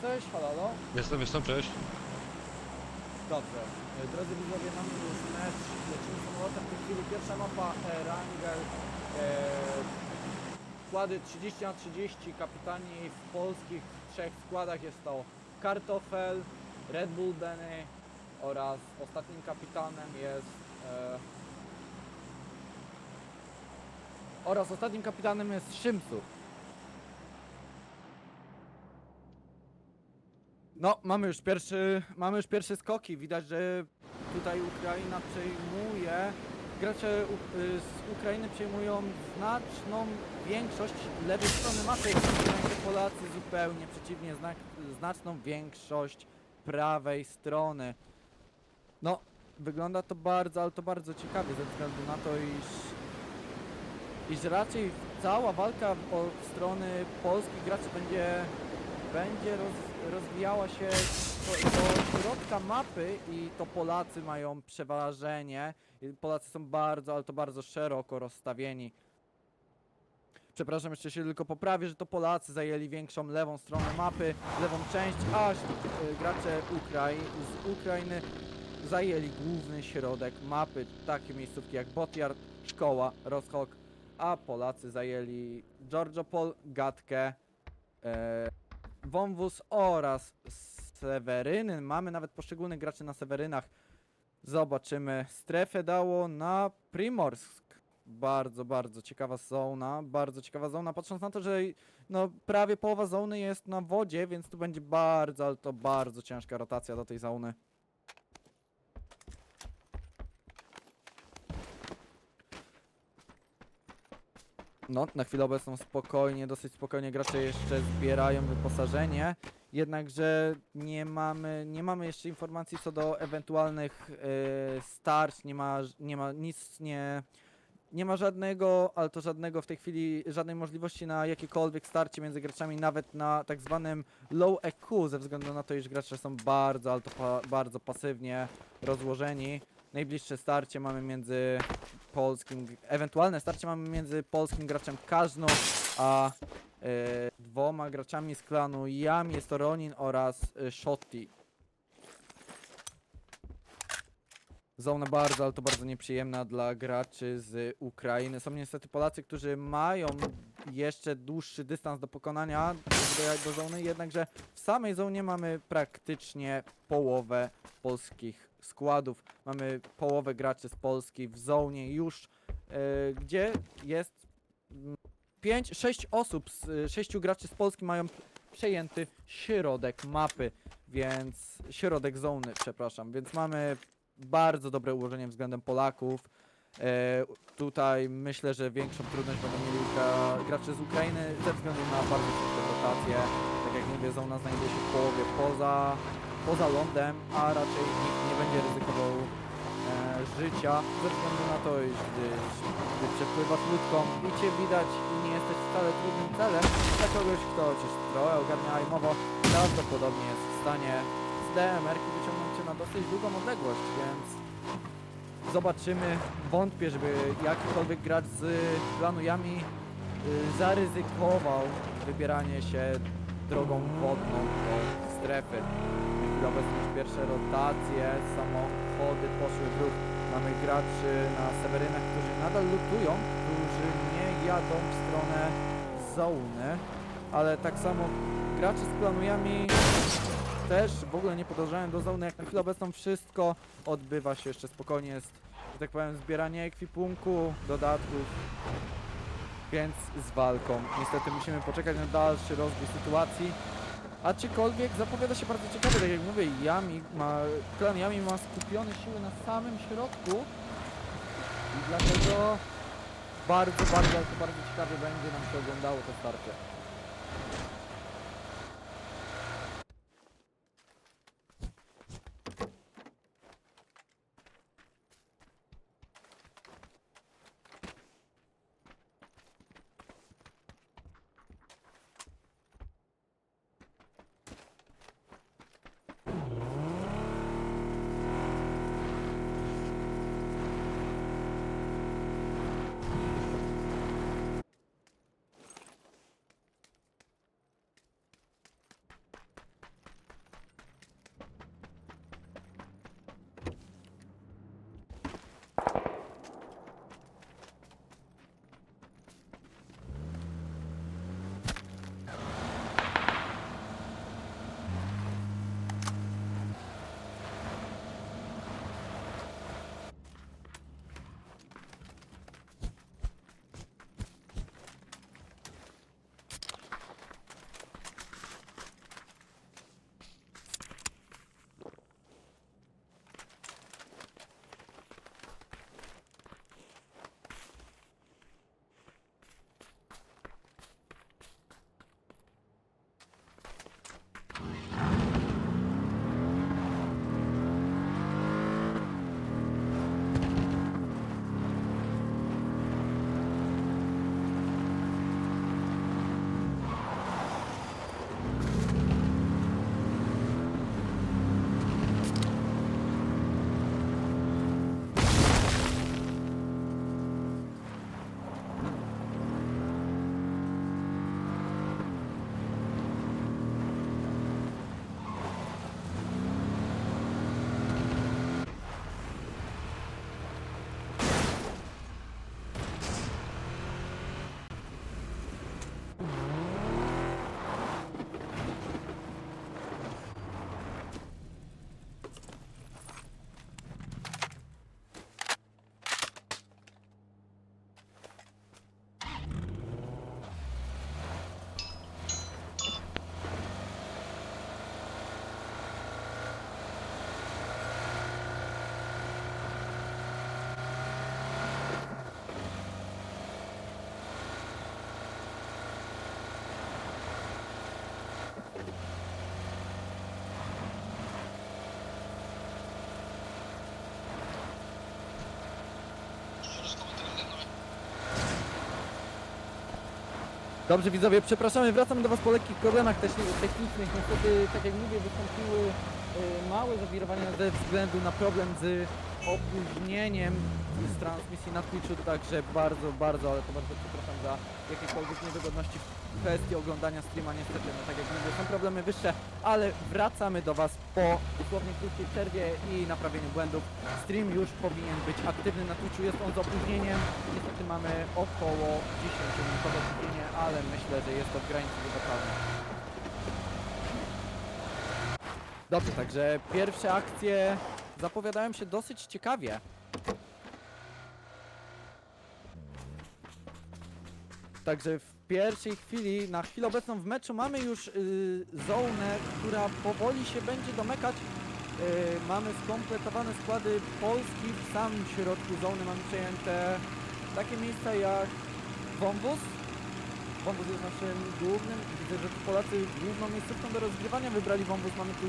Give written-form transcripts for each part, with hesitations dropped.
jesteś? Halo, halo? Jestem, cześć. Dobrze. Drodzy widzowie, mamy już mecz. Lecimy samolotem w tej chwili. Pierwsza mapa Rangel. Składy 30-30. Kapitani w polskich trzech składach jest to Kartofel, Red Bull Denny oraz ostatnim kapitanem jest... oraz ostatnim kapitanem jest Szymsu. No, mamy już pierwsze skoki. Widać, że tutaj Ukraina przejmuje. Gracze z Ukrainy przejmują znaczną większość lewej strony mapy. Polacy zupełnie przeciwnie, znaczną większość prawej strony. No, wygląda to bardzo, ale to bardzo ciekawie ze względu na to, iż raczej cała walka od strony polskich graczy będzie rozwijała się do środka mapy i to Polacy mają przeważenie. Polacy są bardzo, ale to bardzo szeroko rozstawieni. Przepraszam, jeszcze się tylko poprawię, że to Polacy zajęli większą lewą stronę mapy, lewą część, a gracze z Ukrainy zajęli główny środek mapy, takie miejscówki jak Botyard, Szkoła, Roschok, a Polacy zajęli Georgiopol, Gatkę, Wąwóz oraz Sewerynyn. Mamy nawet poszczególnych graczy na Sewerynach. Zobaczymy. Strefę dało na Primorsk. Bardzo, bardzo ciekawa zona. Bardzo ciekawa zona. Patrząc na to, że no, prawie połowa zony jest na wodzie, więc tu będzie bardzo, ale to bardzo ciężka rotacja do tej zony. No, na chwilę obecną spokojnie, dosyć spokojnie gracze jeszcze zbierają wyposażenie. Jednakże nie mamy jeszcze informacji co do ewentualnych starć, nie ma żadnego, ale to żadnego w tej chwili, żadnej możliwości na jakiekolwiek starcie między graczami, nawet na tak zwanym low EQ, ze względu na to, iż gracze są bardzo, ale to bardzo pasywnie rozłożeni. Najbliższe starcie mamy między ewentualne starcie mamy między polskim graczem Każną, a dwoma graczami z klanu Yami, jest to Ronin oraz Shotty. Zona bardzo, ale to bardzo nieprzyjemna dla graczy z Ukrainy. Są niestety Polacy, którzy mają jeszcze dłuższy dystans do pokonania, żeby dojechać do zony, jednakże w samej zonie mamy praktycznie połowę polskich składów. Mamy połowę graczy z Polski w zonie już, gdzie jest 6 osób, 6 graczy z Polski mają przejęty środek mapy, więc środek zony, przepraszam, więc mamy bardzo dobre ułożenie względem Polaków. Tutaj myślę, że większą trudność będą mieli gracze z Ukrainy ze względu na bardzo szybką rotację. Tak jak mówię, zona znajduje się w połowie poza lądem, a raczej nikt nie będzie ryzykował życia ze względu na to, iż gdy przepływasz łódką i cię widać i nie jesteś wcale trudnym celem dla kogoś, kto cię trochę ogarnia aimowo, prawdopodobnie jest w stanie z DMR-ki wyciągnąć cię na dosyć długą odległość, więc zobaczymy. Wątpię, żeby jakikolwiek gracz z klanu Yami zaryzykował wybieranie się drogą wodną do strefy. Na obecnie już pierwsze rotacje, samochody poszły w ruch. Mamy graczy na Sewerynach, którzy nadal lutują, którzy nie jadą w stronę zony, ale tak samo gracze z klanu Yami też w ogóle nie podążają do zony. Jak na chwilę obecną wszystko odbywa się jeszcze spokojnie, jest, że tak powiem, zbieranie ekwipunku, dodatków, więc z walką. Niestety musimy poczekać na dalszy rozwój sytuacji. Aczkolwiek zapowiada się bardzo ciekawie, tak jak mówię, klan Yami ma skupione siły na samym środku i dlatego bardzo ciekawie będzie nam się oglądało to starcie. Dobrze widzowie, przepraszamy, wracamy do was po lekkich problemach technicznych. Niestety, tak jak mówię, wystąpiły małe zawirowania ze względu na problem z opóźnieniem z transmisji na Twitchu, także bardzo, ale to bardzo przepraszam za jakiekolwiek niedogodności w kwestii oglądania streama. Niestety, no tak jak mówię, są problemy wyższe, ale wracamy do was po dosłownie krótkiej przerwie i naprawieniu błędów. Stream już powinien być aktywny na Twitchu, jest on z opóźnieniem. Niestety mamy około 10 minut opóźnienie, ale myślę, że jest to w granicy wybaczalnej. Dobrze, także pierwsze akcje zapowiadają się dosyć ciekawie. Także w pierwszej chwili, na chwilę obecną w meczu mamy już zonę, która powoli się będzie domykać. Mamy skompletowane składy Polski w samym środku zony. Mamy przejęte takie miejsca jak Wąwóz. Wąwóz jest naszym głównym. Widzę, że tu Polacy główną miejscówką do rozgrywania wybrali Wąwóz. Mamy tu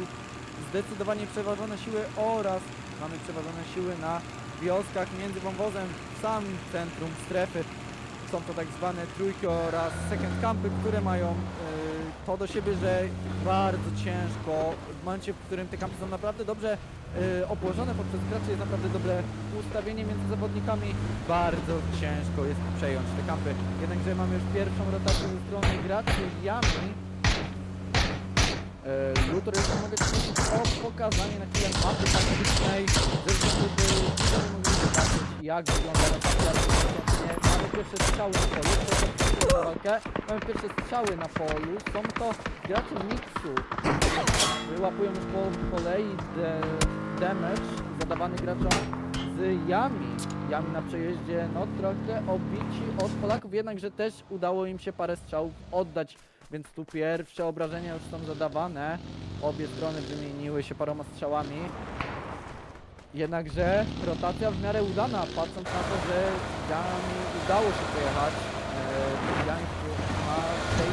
zdecydowanie przeważone siły oraz mamy przeważone siły na wioskach między Wąwozem w samym centrum strefy. Są to tak zwane trójki oraz second campy, które mają to do siebie, że bardzo ciężko w momencie, w którym te kampy są naprawdę dobrze obłożone poprzez graczy, jest naprawdę dobre ustawienie między zawodnikami. Bardzo ciężko jest przejąć te kampy. Jednakże mamy już pierwszą rotację ze strony graczy Yami. Luthor, jeszcze mogę prosić o pokazanie na chwilę mapy taktycznej, żeby widzowie mogli zobaczyć, jak wygląda rotacja. Mamy pierwsze strzały na polu, walkę. Mamy pierwsze strzały na polu, są to gracze Mixu. Wyłapują już po kolei damage zadawany graczom z Yami. Yami na przejeździe, no trochę obici od Polaków, jednakże też udało im się parę strzałów oddać. Więc tu pierwsze obrażenia już są zadawane. Obie strony wymieniły się paroma strzałami. Jednakże rotacja w miarę udana, patrząc na to, że Yami udało się pojechać. Yami ma w tej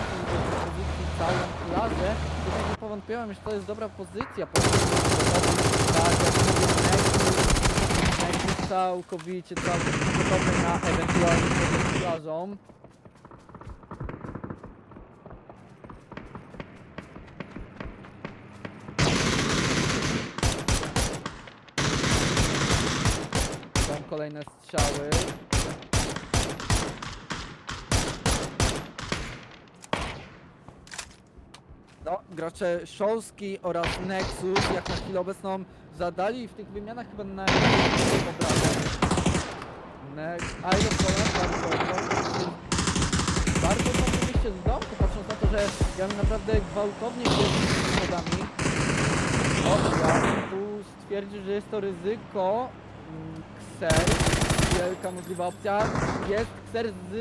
pozycji całą plazę. Jednakże powątpiłem, że to jest dobra pozycja. Tak jak mówię, Nexus całkowicie gotowy na ewentualnie podjazd plażą. Kolejne strzały. No, gracze Szolski oraz Nexus jak na chwilę obecną zadali w tych wymianach chyba na obrazek. Iron bardzo oczywiście z domku, patrząc na to, że ja bym naprawdę gwałtownie z schodami. O, ja tu stwierdził, że jest to ryzyko. Kser, wielka możliwa opcja, jest Kser z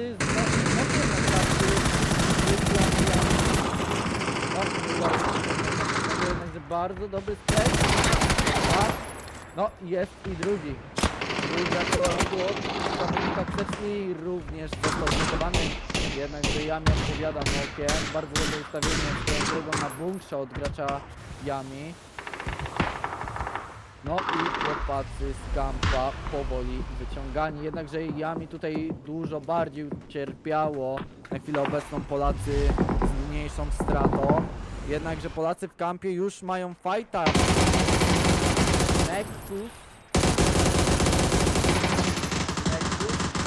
jednakże bardzo dobry stres. No jest i drugi. Zawodnika Kserski również został zbudowany, jednakże Yami odpowiada okiem. Bardzo dobre ustawienie swoją drogą na bunkrze od gracza Yami. No i chłopacy z kampa powoli wyciągani, jednakże Yami tutaj dużo bardziej cierpiało na chwilę obecną Polacy z mniejszą stratą. Jednakże Polacy w kampie już mają fighta. Nexus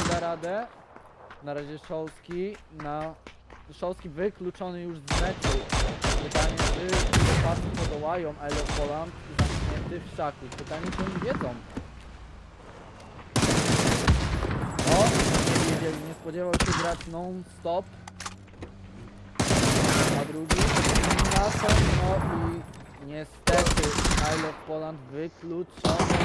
da radę. Na razie Szolski wykluczony już z meczu. Pytanie, czy chłopacy podołają Isle of Poland zamknięty w szaku. Pytanie, czy oni wiedzą. O, nie wiedzieli, nie spodziewał się grać non-stop. A drugi na to, no i niestety Isle of Poland wykluczony.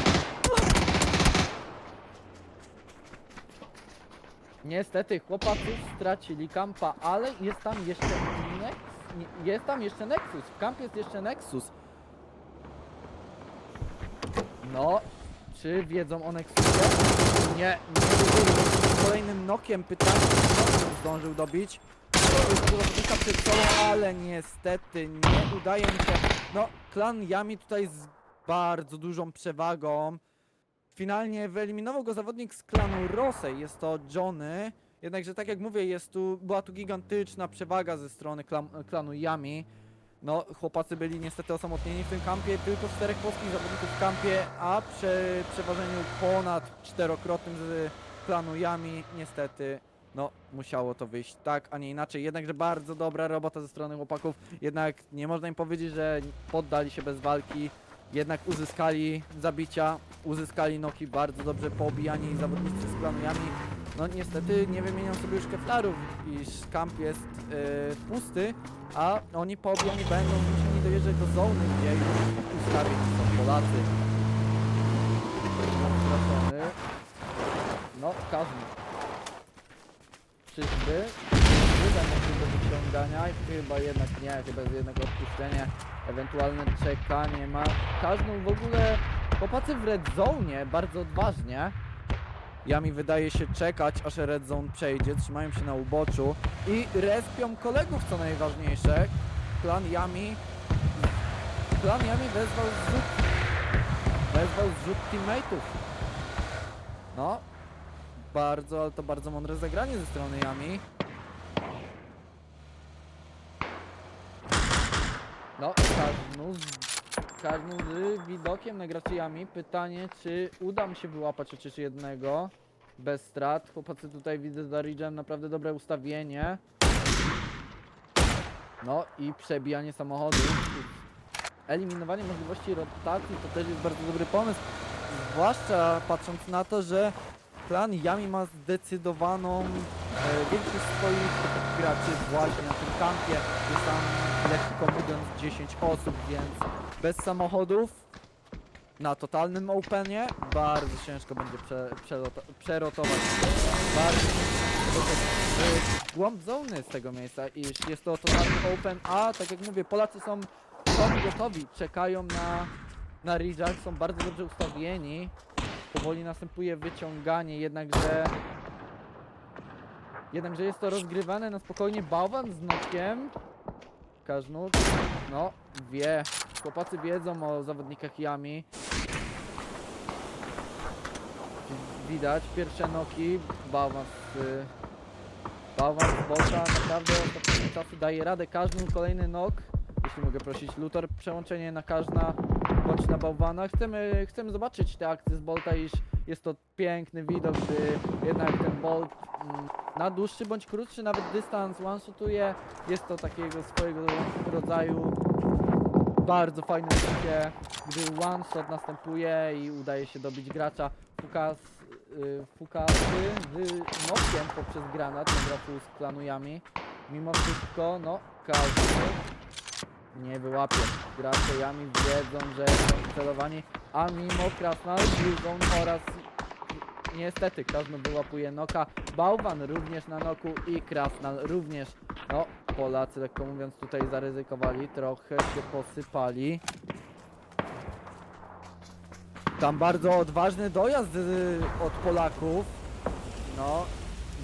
Niestety chłopacy stracili kampa, ale jest tam jeszcze Nexus. W kampie jest jeszcze Nexus. No, czy wiedzą o Nexusie? Nie wiedzieli. Kolejnym nokiem pytanie, czy zdążył dobić. Zawodnika przed sobą, ale niestety nie udaje mi się. No, klan Yami tutaj z bardzo dużą przewagą. Finalnie wyeliminował go zawodnik z klanu Rosej, jest to Johnny. Jednakże tak jak mówię, była tu gigantyczna przewaga ze strony klanu Yami. No, chłopacy byli niestety osamotnieni w tym kampie, tylko 4 polskich zawodników w kampie, a przy przeważeniu ponad 4-krotnym z klanu Yami niestety, no, musiało to wyjść tak, a nie inaczej. Jednakże bardzo dobra robota ze strony chłopaków, jednak nie można im powiedzieć, że poddali się bez walki, jednak uzyskali zabicia, uzyskali noki, bardzo dobrze poobijani zawodnicy z klanu Yami. No niestety nie wymienią sobie już keflarów, iż kamp jest pusty, a oni poobijani będą musieli dojeżdżać do zony, gdzie już ustawieni są Polacy. Zastraszony. No, każdy. Czyżby? Wyda do wyciągania, chyba jednak nie, chyba jest jednak odpuszczenie, ewentualne czekanie ma. Każdą w ogóle, chłopacy w red zone bardzo odważnie. Yami wydaje się czekać, aż red zone przejdzie, trzymają się na uboczu i respią kolegów, co najważniejsze. Plan Yami wezwał zrzut teammateów. No, bardzo, ale to bardzo mądre zagranie ze strony Yami. No, każdy z widokiem na graczy Yami. Pytanie, czy uda mi się wyłapać chociaż jednego bez strat. Chłopacy tutaj widzę za Ridge'em naprawdę dobre ustawienie. No i przebijanie samochodu. Eliminowanie możliwości rotacji to też jest bardzo dobry pomysł. Zwłaszcza patrząc na to, że plan Yami ma zdecydowaną większość swoich graczy właśnie na tym kampie. Jest tam, lekko mówiąc, 10 osób, więc bez samochodów na totalnym openie bardzo ciężko będzie przerotować. Bardzo ciężko w głąb zony z tego miejsca, iż jest to totalny open, a tak jak mówię, Polacy są gotowi, czekają na ridge'ach, są bardzo dobrze ustawieni. Powoli następuje wyciąganie, jednakże jest to rozgrywane na spokojnie. Bałwan z nokiem. Każnuk, no, chłopacy wiedzą o zawodnikach Yami. Widać pierwsze noki. Bałwan z bota naprawdę ostatnimi czasy daje radę. Każdy kolejny nok. Jeśli mogę prosić, Luthor, przełączenie na każda bądź na bałwana. Chcemy zobaczyć te akcje z bolta, iż jest to piękny widok, gdy jednak ten bolt na dłuższy bądź krótszy nawet dystans one-shotuje. Jest to takiego swojego rodzaju bardzo fajne uczucie, gdy one-shot następuje i udaje się dobić gracza. Fukasy z nokiem poprzez granat na graczu z klanu Yami. Mimo wszystko, no, każdy nie wyłapie. Gracze Yami wiedzą, że są celowani, a mimo Krasnal, Blue oraz niestety Krasnal wyłapuje noka. Bałwan również na noku i Krasnal również. No, Polacy, lekko mówiąc, tutaj zaryzykowali, trochę się posypali. Tam bardzo odważny dojazd od Polaków. No,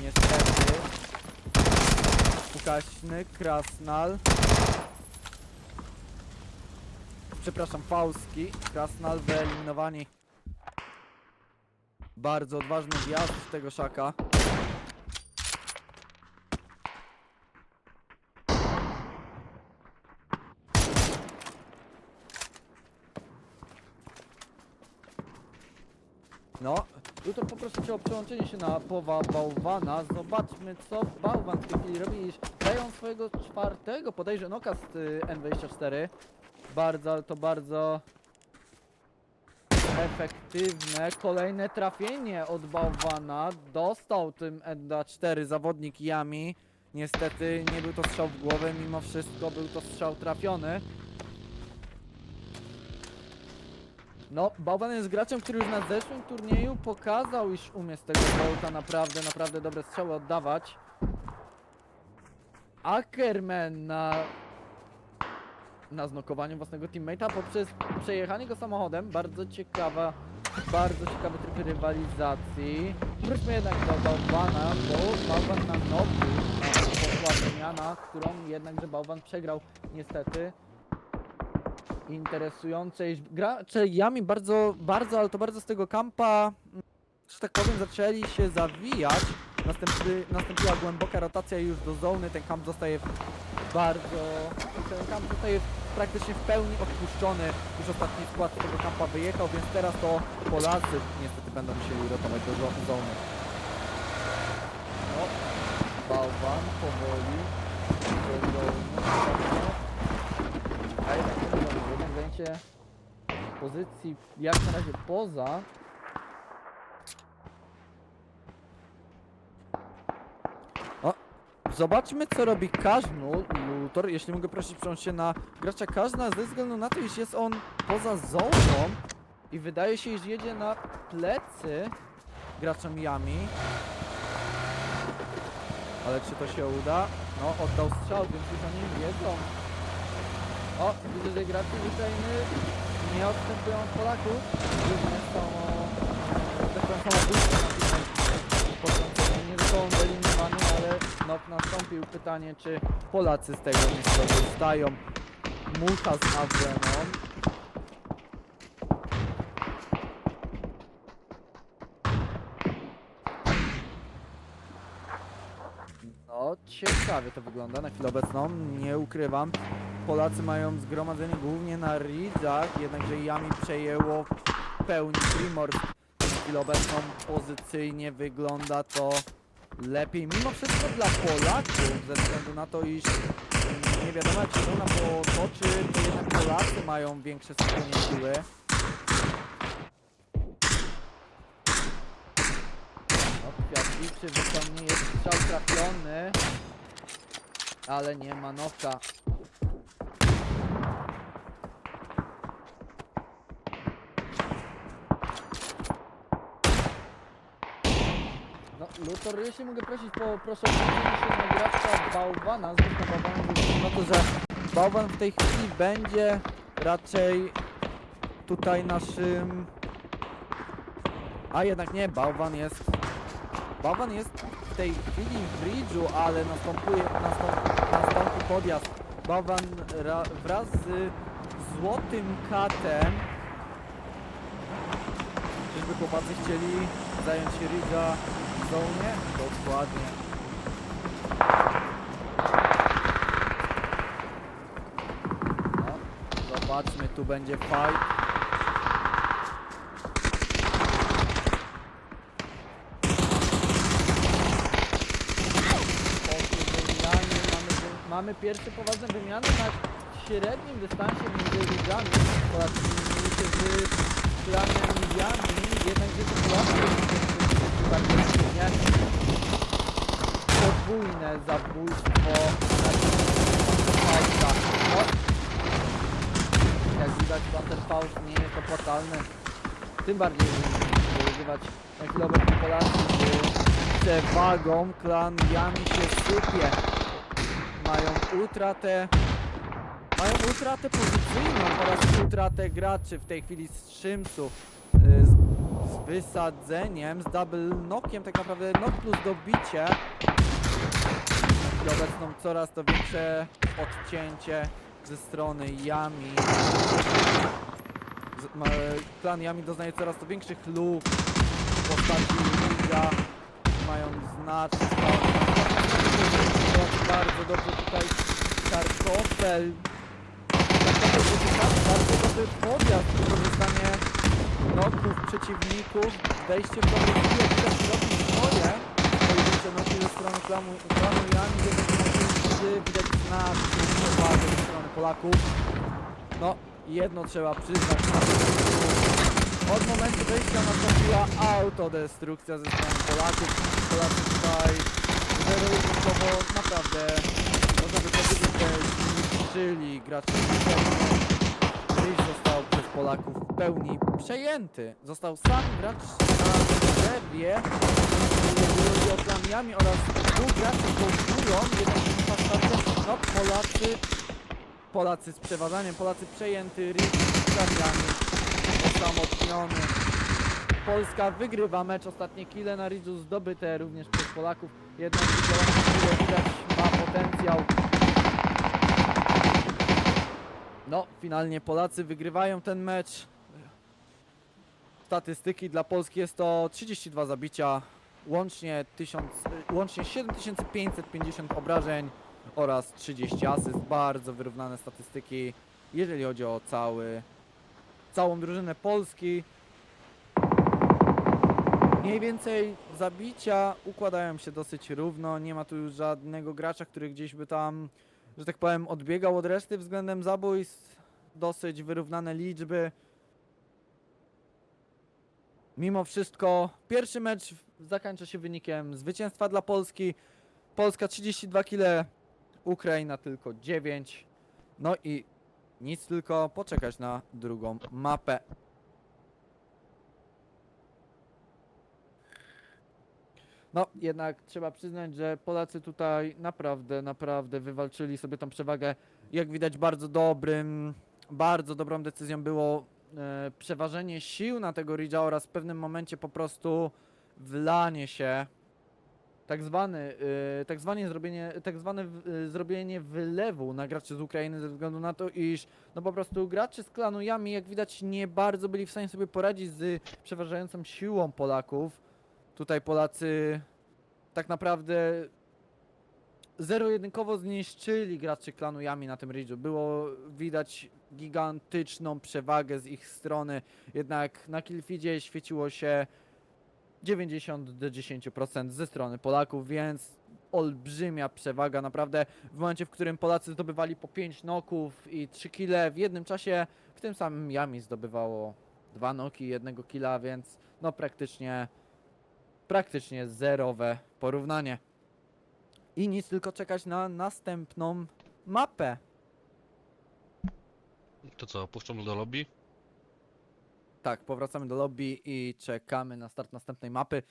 niestety. Fukaśny, Krasnal. Przepraszam, Fauski. Krasnal wyeliminowani. Bardzo odważny wjazd w tego szaka. No, jutro poproszę Cię o przełączenie się na powa Bałwana. Zobaczmy, co Bałwan w tej chwili robi. Dają swojego czwartego, podejrzewam, noka z N24. Bardzo, ale to bardzo efektywne. Kolejne trafienie od Bałwana. Dostał tym N4 zawodnik Yami. Niestety nie był to strzał w głowę, mimo wszystko był to strzał trafiony. No, Bałwan jest graczem, który już na zeszłym turnieju pokazał, iż umie z tego bolta naprawdę dobre strzały oddawać. Ackerman na znokowaniu własnego teammate'a poprzez przejechanie go samochodem. Bardzo ciekawy tryb rywalizacji. Wróćmy jednak do Bałwana, bo Bałwan na nogu poszła wymiana, którą jednakże Bałwan przegrał niestety. Interesujące, iż gracze Yami bardzo, ale to bardzo z tego kampa, że tak powiem, zaczęli się zawijać. Nastąpiła głęboka rotacja już do zony, ten kamp zostaje praktycznie w pełni odpuszczony. Już ostatni skład z tego kampa wyjechał, więc teraz to Polacy niestety będą musieli rotować do zony. No, bałwan powoli do zony. Jednak zajęcie pozycji jak na razie poza. O, zobaczmy co robi Każnu Luthor. Jeśli mogę prosić, przełącz się na gracza Każna ze względu na to, iż jest on poza zoną i wydaje się, iż jedzie na plecy graczom Yami. Ale czy to się uda? No, oddał strzał, więc już oni wiedzą. O, widzę, że gracze z Ukrainy nie odstępują od Polaków. Również są samobójstwo na początku. Nie został on wyeliminowany, ale no, nastąpił pytanie, czy Polacy z tego nie skorzystają. Mucha z Adreną. No, ciekawie to wygląda na chwilę obecną, nie ukrywam. Polacy mają zgromadzenie głównie na Ridzach, jednakże Yami przejęło w pełni Primorsk. Na chwilę obecną pozycyjnie wygląda to lepiej, mimo wszystko dla Polaków, ze względu na to, iż nie wiadomo jak się ona potoczy, to jednak Polacy mają większe skupienie siły. Kwiatliczy wyciągnie, jest strzał trafiony, ale nie ma noka. No, Luthor, jeśli mogę prosić, proszę o przeniesienie się na gracza Bałwana, zresztą Bałwan na to, że Bałwan w tej chwili będzie raczej tutaj naszym... A jednak nie, Bałwan jest w tej chwili w bridge'u, ale nastąpi podjazd. Bałwan wraz z Złotym Katem. Czyżby chłopacy chcieli zająć Ridge'a w zonie? Dokładnie. No, zobaczmy, tu będzie fight. Mamy pierwsze poważne wymiany na średnim dystansie między ligami. Polacy mieli się z planem Yami, jednak gdzie to praktycznie podwójne zabójstwo na Fausta. No, jak widać, Panther Faust nie jest opłacalny. Tym bardziej, żeby używać na chwilę obecną Polacy z przewagą. Klan Yami się sypie. Mają utratę pozycyjną oraz utratę graczy w tej chwili z Szymsu, z wysadzeniem, z double knockiem, tak naprawdę knock plus dobicie. Na chwilę obecną coraz to większe odcięcie ze strony Yami. Klan Yami doznaje coraz to większych luk w postaci Liga. Mają znacznie bardzo dobrze tutaj Kartofel. Bardzo dobry podjazd, wykorzystanie noków przeciwników, wejście w dobry chwilę, widać robi swoje. Pojedyncze noki ze strony klanu Yami, widać znacznie przewagę ze strony Polaków. No, jedno trzeba przyznać, od momentu wejścia nastąpiła autodestrukcja ze strony Polaków. Polacy tutaj zero-jedynkowo naprawdę, można by powiedzieć, że zniszczyli graczy. Ryż został przez Polaków w pełni przejęty. Został sam gracz na drzewie, jeżeli chodzi o klan Yami oraz dwóch graczy kosztują, jednak no Polacy z przeważaniem, Polacy przejęty, Ryż z klan Yami osamotniony. Polska wygrywa mecz, ostatnie kile na Ridge'u zdobyte również przez Polaków. Jednak widać ma potencjał. No, finalnie Polacy wygrywają ten mecz. Statystyki dla Polski jest to 32 zabicia, łącznie 7550 obrażeń oraz 30 asyst. Bardzo wyrównane statystyki, jeżeli chodzi o całą drużynę Polski. Mniej więcej zabicia układają się dosyć równo, nie ma tu żadnego gracza, który gdzieś by tam, że tak powiem, odbiegał od reszty względem zabójstw. Dosyć wyrównane liczby. Mimo wszystko pierwszy mecz zakończy się wynikiem zwycięstwa dla Polski. Polska 32 kile, Ukraina tylko 9. No i nic, tylko poczekać na drugą mapę. No, jednak trzeba przyznać, że Polacy tutaj naprawdę wywalczyli sobie tą przewagę. Jak widać, bardzo dobrą decyzją było przeważenie sił na tego Ridge'a oraz w pewnym momencie po prostu wlanie się, tak zwane zrobienie wylewu na graczy z Ukrainy ze względu na to, iż no po prostu gracze z klanu Yami, jak widać, nie bardzo byli w stanie sobie poradzić z przeważającą siłą Polaków. Tutaj Polacy tak naprawdę zero-jedynkowo zniszczyli graczy klanu Yami na tym Ridge'u. Było widać gigantyczną przewagę z ich strony, jednak na killfeedzie świeciło się 90 do 10% ze strony Polaków, więc olbrzymia przewaga. Naprawdę w momencie, w którym Polacy zdobywali po 5 noków i 3 kile w jednym czasie, w tym samym Yami zdobywało 2 noki i 1 killa, więc no praktycznie zerowe porównanie. I nic, tylko czekać na następną mapę. To co, puszczam do lobby? Tak, powracamy do lobby i czekamy na start następnej mapy.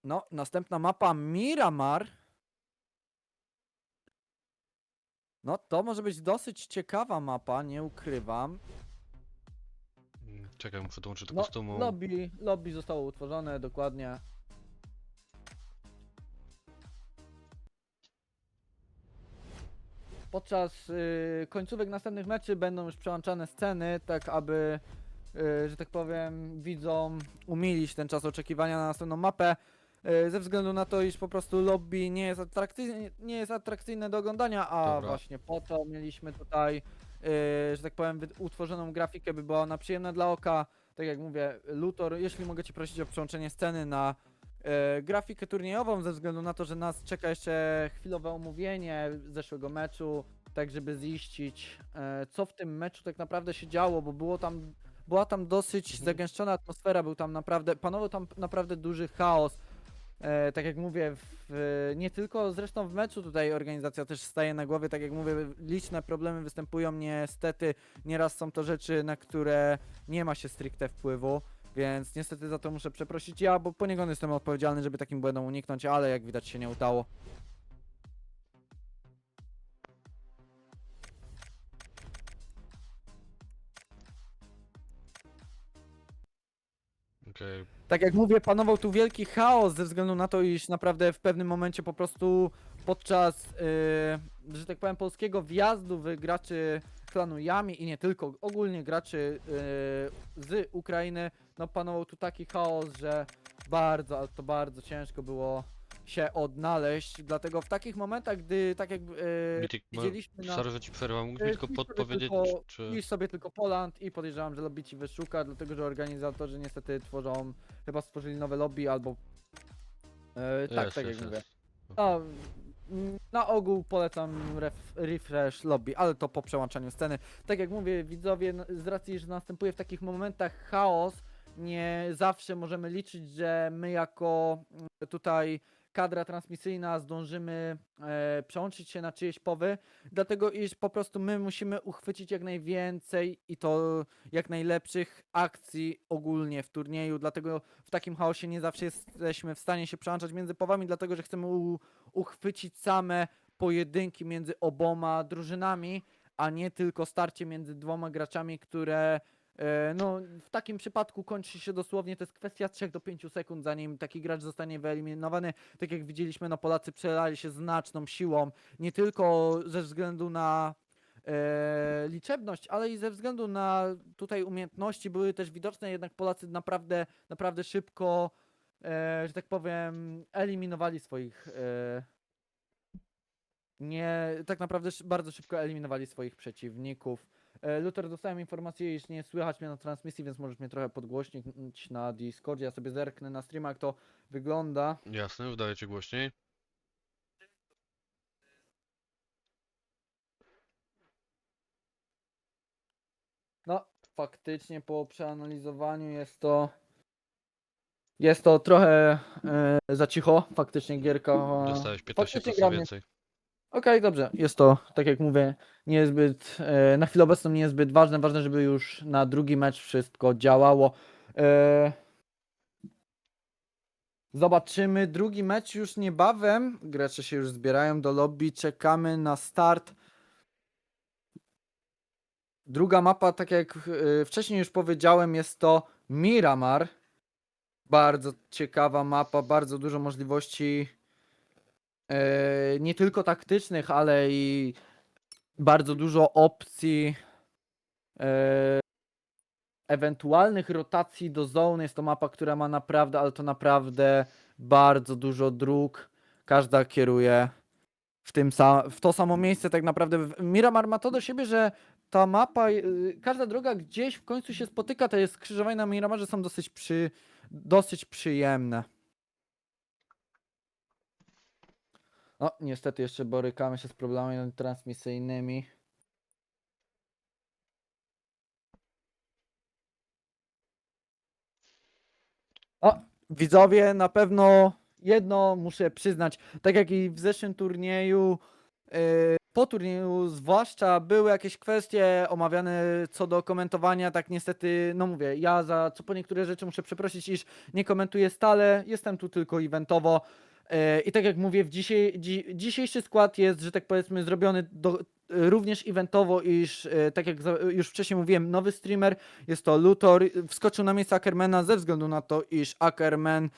No, następna mapa Miramar. No, to może być dosyć ciekawa mapa, nie ukrywam. Czekaj, muszę dołączyć do No, kostiumu. lobby zostało utworzone, dokładnie. Podczas końcówek następnych meczy będą już przełączane sceny, tak aby, że tak powiem, widzom umilić ten czas oczekiwania na następną mapę. Ze względu na to, iż po prostu lobby nie jest atrakcyjne do oglądania, a Dobra. właśnie po to mieliśmy tutaj, że tak powiem, utworzoną grafikę, by była ona przyjemna dla oka. Tak jak mówię, Luthor, jeśli mogę Cię prosić o przełączenie sceny na grafikę turniejową, ze względu na to, że nas czeka jeszcze chwilowe omówienie zeszłego meczu, tak żeby ziścić, co w tym meczu tak naprawdę się działo, bo była tam dosyć zagęszczona atmosfera, panował tam naprawdę duży chaos. Tak jak mówię, nie tylko zresztą w meczu tutaj organizacja też staje na głowie, tak jak mówię, liczne problemy występują niestety, nieraz są to rzeczy, na które nie ma się stricte wpływu, więc niestety za to muszę przeprosić ja, bo poniekąd jestem odpowiedzialny, żeby takim błędom uniknąć, ale jak widać się nie udało. Okej. Tak jak mówię, panował tu wielki chaos ze względu na to, iż naprawdę w pewnym momencie po prostu podczas, że tak powiem, polskiego wjazdu graczy klanu Yami i nie tylko, ogólnie graczy z Ukrainy, no panował tu taki chaos, że bardzo, ale to bardzo ciężko było się odnaleźć, dlatego w takich momentach, gdy tak jak Mitik, widzieliśmy na... sorry, że ci przerwam, mógłbyś mi tylko Pisz sobie podpowiedzieć, czy... pisz sobie tylko Poland i podejrzewam, że lobby ci wyszuka, dlatego że organizatorzy niestety chyba stworzyli nowe lobby albo... tak, Jest, tak jak jest, mówię. jest. No, na ogół polecam refresh lobby, ale to po przełączaniu sceny. Tak jak mówię, widzowie, z racji, że następuje w takich momentach chaos, nie zawsze możemy liczyć, że my jako tutaj kadra transmisyjna zdążymy przełączyć się na czyjeś powy, dlatego iż po prostu my musimy uchwycić jak najwięcej i to jak najlepszych akcji ogólnie w turnieju, dlatego w takim chaosie nie zawsze jesteśmy w stanie się przełączać między powami, dlatego że chcemy uchwycić same pojedynki między oboma drużynami, a nie tylko starcie między dwoma graczami, które No, w takim przypadku kończy się dosłownie, to jest kwestia 3 do 5 sekund, zanim taki gracz zostanie wyeliminowany. Tak jak widzieliśmy, no Polacy przelali się znaczną siłą, nie tylko ze względu na liczebność, ale i ze względu na tutaj umiejętności były też widoczne, jednak Polacy naprawdę, naprawdę szybko, że tak powiem, eliminowali swoich, nie, tak naprawdę bardzo szybko eliminowali swoich przeciwników. Luther, dostałem informację, iż nie słychać mnie na transmisji, więc możesz mnie trochę podgłośnić na Discordzie. Ja sobie zerknę na streama, jak to wygląda. Jasne, wydaje cię głośniej. No, faktycznie po przeanalizowaniu jest to trochę za cicho. Faktycznie gierka. Dostałeś 15% Faktycznie gra mnie. więcej. Okej, dobrze. Jest to, tak jak mówię, niezbyt, na chwilę obecną niezbyt ważne. Ważne, żeby już na drugi mecz wszystko działało. E, Zobaczymy. Drugi mecz już niebawem. Gracze się już zbierają do lobby. Czekamy na start. Druga mapa, tak jak wcześniej już powiedziałem, jest to Miramar. Bardzo ciekawa mapa, bardzo dużo możliwości nie tylko taktycznych, ale i bardzo dużo opcji ewentualnych rotacji do zone. Jest to mapa, która ma naprawdę, ale to naprawdę bardzo dużo dróg. Każda kieruje w to samo miejsce tak naprawdę. Miramar ma to do siebie, że ta mapa, każda droga gdzieś w końcu się spotyka. Te skrzyżowania na Miramarze są dosyć przyjemne. No, niestety jeszcze borykamy się z problemami transmisyjnymi. O, widzowie, na pewno jedno muszę przyznać, tak jak i w zeszłym turnieju, po turnieju zwłaszcza były jakieś kwestie omawiane co do komentowania, tak niestety, no mówię, ja za co po niektóre rzeczy muszę przeprosić, iż nie komentuję stale, jestem tu tylko eventowo. I tak jak mówię, dzisiejszy skład jest, że tak powiedzmy, zrobiony również eventowo, iż tak jak już wcześniej mówiłem, nowy streamer, jest to Luthor, wskoczył na miejsce Ackermana ze względu na to, iż Ackerman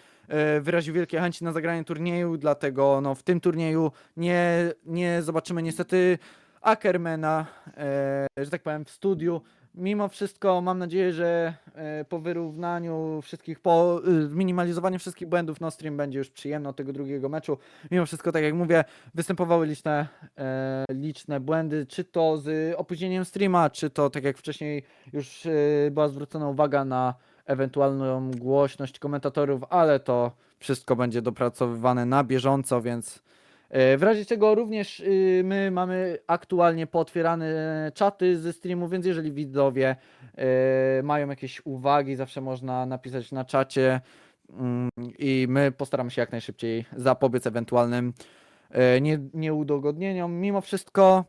wyraził wielkie chęci na zagranie turnieju, dlatego no, w tym turnieju nie zobaczymy niestety Ackermana, że tak powiem, w studiu. Mimo wszystko mam nadzieję, że po wyrównaniu wszystkich, po zminimalizowaniu wszystkich błędów, no stream będzie już przyjemny od tego drugiego meczu. Mimo wszystko, tak jak mówię, występowały liczne błędy, czy to z opóźnieniem streama, czy to, tak jak wcześniej już była zwrócona uwaga na ewentualną głośność komentatorów, ale to wszystko będzie dopracowywane na bieżąco, więc w razie czego również my mamy aktualnie pootwierane czaty ze streamu, więc jeżeli widzowie mają jakieś uwagi, zawsze można napisać na czacie i my postaramy się jak najszybciej zapobiec ewentualnym nieudogodnieniom. Mimo wszystko,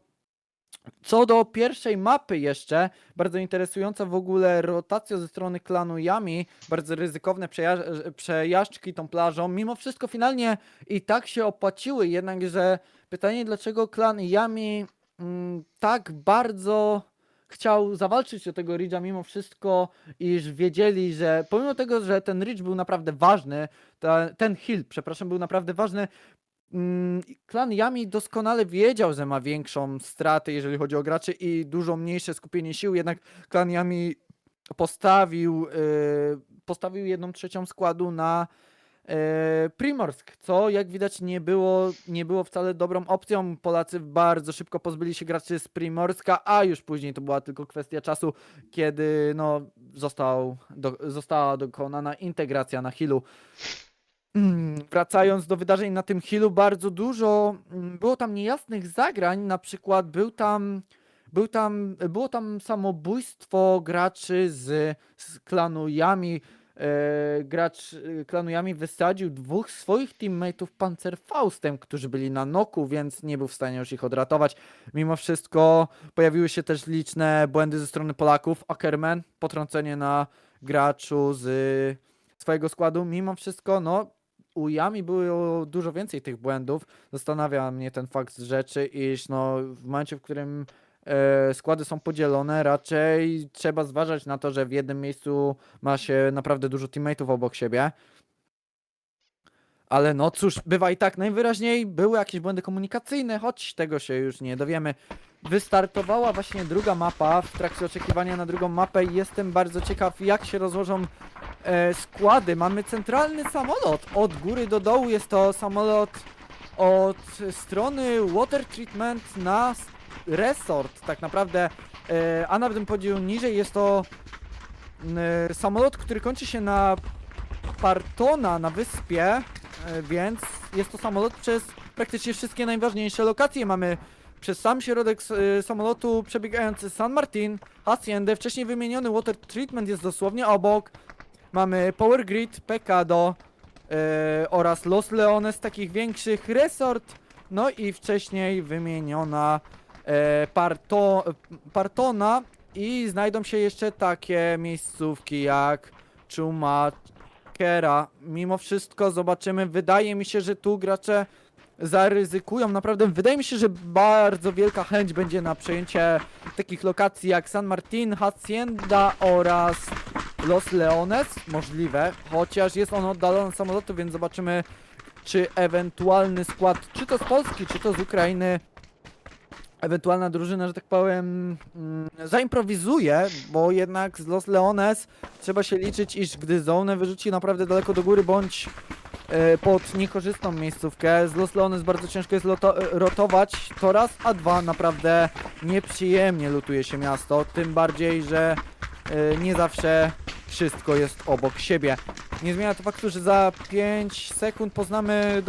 co do pierwszej mapy jeszcze, bardzo interesująca w ogóle rotacja ze strony klanu Yami, bardzo ryzykowne przejażdżki tą plażą, mimo wszystko finalnie i tak się opłaciły, jednakże pytanie, dlaczego klan Yami tak bardzo chciał zawalczyć o tego Ridge'a mimo wszystko, iż wiedzieli, że pomimo tego, że ten Ridge był naprawdę ważny, ten hill, przepraszam, był naprawdę ważny, klan Yami doskonale wiedział, że ma większą stratę, jeżeli chodzi o graczy i dużo mniejsze skupienie sił, jednak klan Yami postawił 1/3 składu na Primorsk, co jak widać nie było wcale dobrą opcją. Polacy bardzo szybko pozbyli się graczy z Primorska, a już później to była tylko kwestia czasu, kiedy no, została dokonana integracja na Hillu. Wracając do wydarzeń na tym Hillu, bardzo dużo było tam niejasnych zagrań, na przykład było tam samobójstwo graczy z klanu Yami. Gracz klanu Yami wysadził 2 swoich teammateów Panzerfaustem, którzy byli na noku, więc nie był w stanie już ich odratować. Mimo wszystko pojawiły się też liczne błędy ze strony Polaków. Ackerman, potrącenie na graczu z swojego składu. Mimo wszystko, no, u Yami było dużo więcej tych błędów. Zastanawia mnie ten fakt rzeczy, iż no, w momencie, w którym składy są podzielone, raczej trzeba zważać na to, że w jednym miejscu ma się naprawdę dużo teammateów obok siebie. Ale no cóż, bywa i tak. Najwyraźniej były jakieś błędy komunikacyjne, choć tego się już nie dowiemy. Wystartowała właśnie druga mapa w trakcie oczekiwania na drugą mapę i jestem bardzo ciekaw, jak się rozłożą składy. Mamy centralny samolot. Od góry do dołu jest to samolot od strony Water Treatment na resort. Tak naprawdę, a nawet bym powiedział niżej, jest to samolot, który kończy się na Partona na wyspie, więc jest to samolot przez praktycznie wszystkie najważniejsze lokacje. Mamy przez sam środek samolotu przebiegający San Martin, Haciendę, wcześniej wymieniony Water Treatment jest dosłownie obok. Mamy Power Grid, Pecado oraz Los Leones, takich większych resort. No i wcześniej wymieniona Partona i znajdą się jeszcze takie miejscówki jak Chumacera. Mimo wszystko zobaczymy, wydaje mi się, że tu gracze zaryzykują, naprawdę wydaje mi się, że bardzo wielka chęć będzie na przejęcie takich lokacji jak San Martin, Hacienda oraz Los Leones, możliwe, chociaż jest on oddalony od samolotu, więc zobaczymy, czy ewentualny skład, czy to z Polski, czy to z Ukrainy, ewentualna drużyna, że tak powiem, zaimprowizuje, bo jednak z Los Leones trzeba się liczyć, iż gdy zonę wyrzuci naprawdę daleko do góry, bądź pod niekorzystną miejscówkę, z Los Leones bardzo ciężko jest rotować, to raz, a dwa, naprawdę nieprzyjemnie lutuje się miasto, tym bardziej, że nie zawsze wszystko jest obok siebie. Nie zmienia to faktu, że za 5 sekund poznamy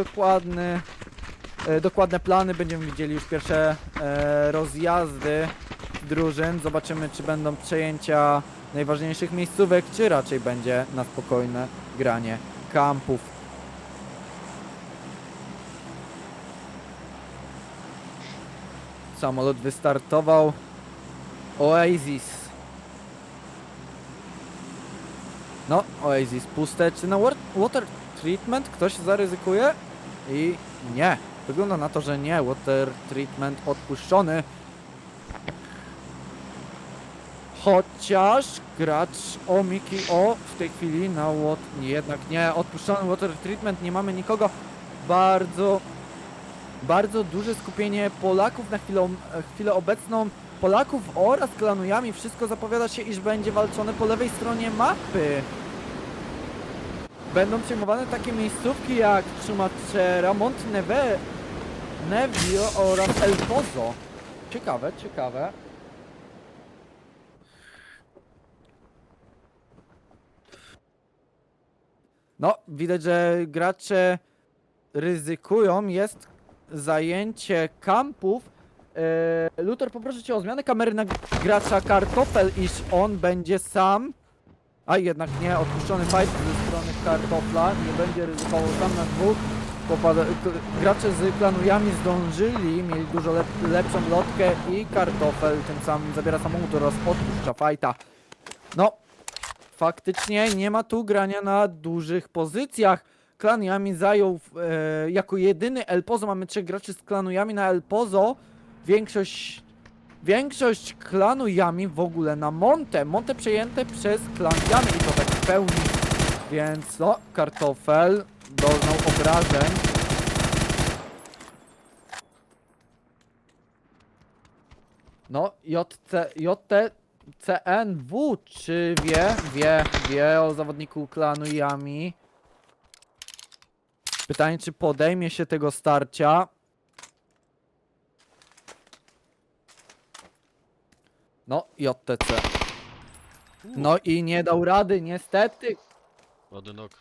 dokładne plany, będziemy widzieli już pierwsze rozjazdy drużyn, zobaczymy, czy będą przejęcia najważniejszych miejscówek, czy raczej będzie na spokojne granie kampów. Samolot wystartował. Oasis. No, Oasis puste. Czy na Water Treatment ktoś zaryzykuje? I nie. Wygląda na to, że nie. Water Treatment odpuszczony. Chociaż gracz Omiki O w tej chwili na jednak nie. Odpuszczony Water Treatment. Nie mamy nikogo. Bardzo duże skupienie Polaków na chwilę obecną. Polaków oraz klanujami. Wszystko zapowiada się, iż będzie walczone po lewej stronie mapy. Będą przejmowane takie miejscówki jak Chumacera, Nevio oraz El Pozo. Ciekawe, ciekawe. No, widać, że gracze ryzykują. Jest zajęcie kampów. Luthor, poproszę cię o zmianę kamery na gracza Kartofel, iż on będzie sam. A jednak nie, odpuszczony fight ze strony Kartofla. Nie będzie ryzykował sam na dwóch. Gracze z klanujami zdążyli, mieli dużo lepszą lotkę i Kartofel tym samym zabiera samochód oraz odpuszcza fighta. No, faktycznie nie ma tu grania na dużych pozycjach. Klan Yami zajął jako jedyny El Pozo. Mamy 3 graczy z klanu Yami na El Pozo. Większość klanu Yami w ogóle na Monte. Monte przejęte przez klan Yami i to tak w pełni. Więc no, Kartofel doznał obrażeń. No, JTCNW, czy wie o zawodniku klanu Yami. Pytanie, czy podejmie się tego starcia. No, JTC. No i nie dał rady, niestety. Ładny nok.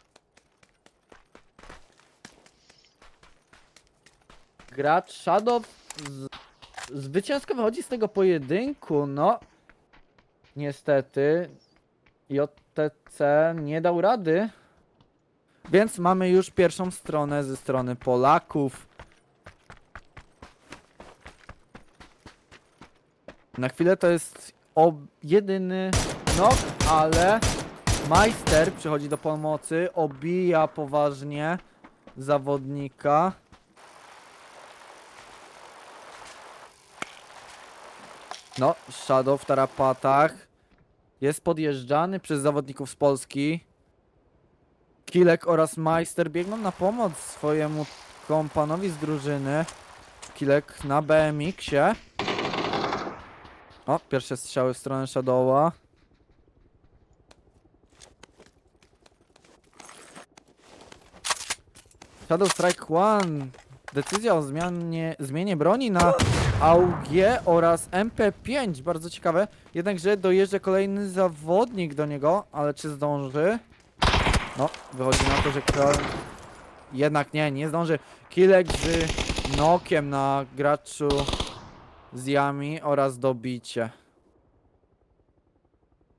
Gracz Shadow zwycięsko wychodzi z tego pojedynku, no. Niestety. JTC nie dał rady. Więc mamy już pierwszą stronę ze strony Polaków. Na chwilę to jest jedyny knock, ale Majster przychodzi do pomocy, obija poważnie zawodnika. No, Shadow w tarapatach. Jest podjeżdżany przez zawodników z Polski. Kilek oraz Majster biegną na pomoc swojemu kompanowi z drużyny. Kilek na BMX-ie. O, pierwsze strzały w stronę Shadowa. Shadow Strike 1. Decyzja o zmianie broni na AUG oraz MP5. Bardzo ciekawe. Jednakże dojeżdża kolejny zawodnik do niego, ale czy zdąży? No, wychodzi na to, że jednak nie zdąży. Kilek z nokiem na graczu z Yami oraz dobicie.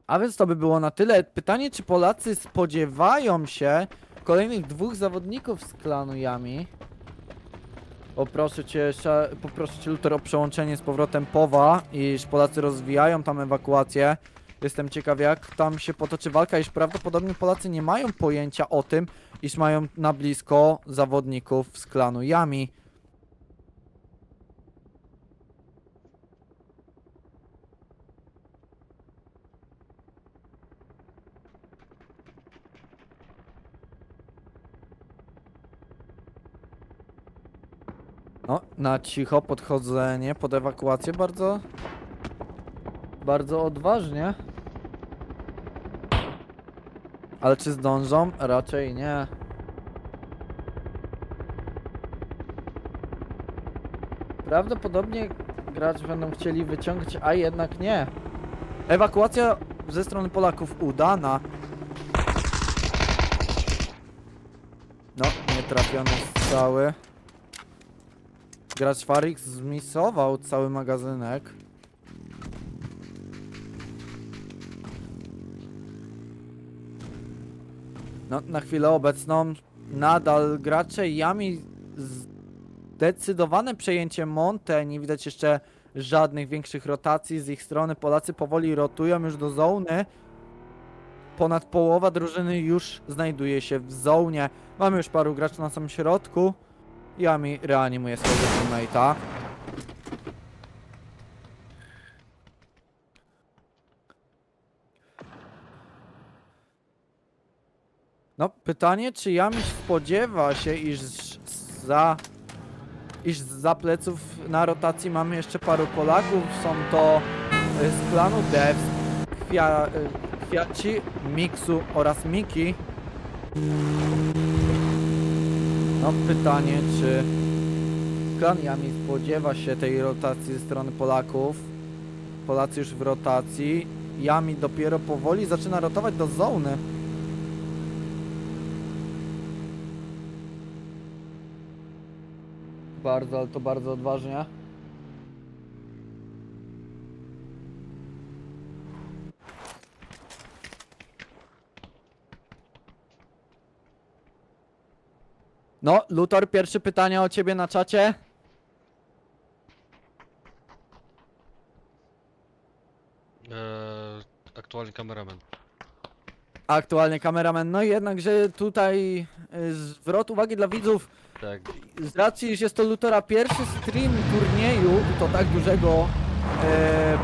A więc to by było na tyle. Pytanie, czy Polacy spodziewają się kolejnych dwóch zawodników z klanu Yami? Poproszę cię Luter o przełączenie z powrotem POWA, iż Polacy rozwijają tam ewakuację. Jestem ciekaw, jak tam się potoczy walka, iż prawdopodobnie Polacy nie mają pojęcia o tym, iż mają na blisko zawodników z klanu Yami. No, na cicho podchodzenie pod ewakuację bardzo odważnie. Ale czy zdążą? Raczej nie. Prawdopodobnie gracze będą chcieli wyciągnąć, a jednak nie. Ewakuacja ze strony Polaków udana. No, nietrafione strzały. Gracz Farix zmisował cały magazynek. No, na chwilę obecną nadal gracze Yami zdecydowane przejęcie Monte. Nie widać jeszcze żadnych większych rotacji z ich strony. Polacy powoli rotują już do zony. Ponad połowa drużyny już znajduje się w zonie. Mamy już paru graczy na samym środku. Yami reanimuje swojego teammate'a. No, pytanie, czy Yami spodziewa się, iż za pleców na rotacji mamy jeszcze paru Polaków. Są to z klanu Devs, Kwiaci, Miksu oraz Miki. No, pytanie, czy klan Yami spodziewa się tej rotacji ze strony Polaków. Polacy już w rotacji. Yami dopiero powoli zaczyna rotować do zony. Bardzo, ale to bardzo odważnie. No, Luthor, pierwsze pytanie o ciebie na czacie. Aktualnie kameraman. Aktualnie kameraman. No i jednakże tutaj zwrot uwagi dla widzów. Tak. Z racji, iż jest to Luthora pierwszy stream turnieju i to tak dużego,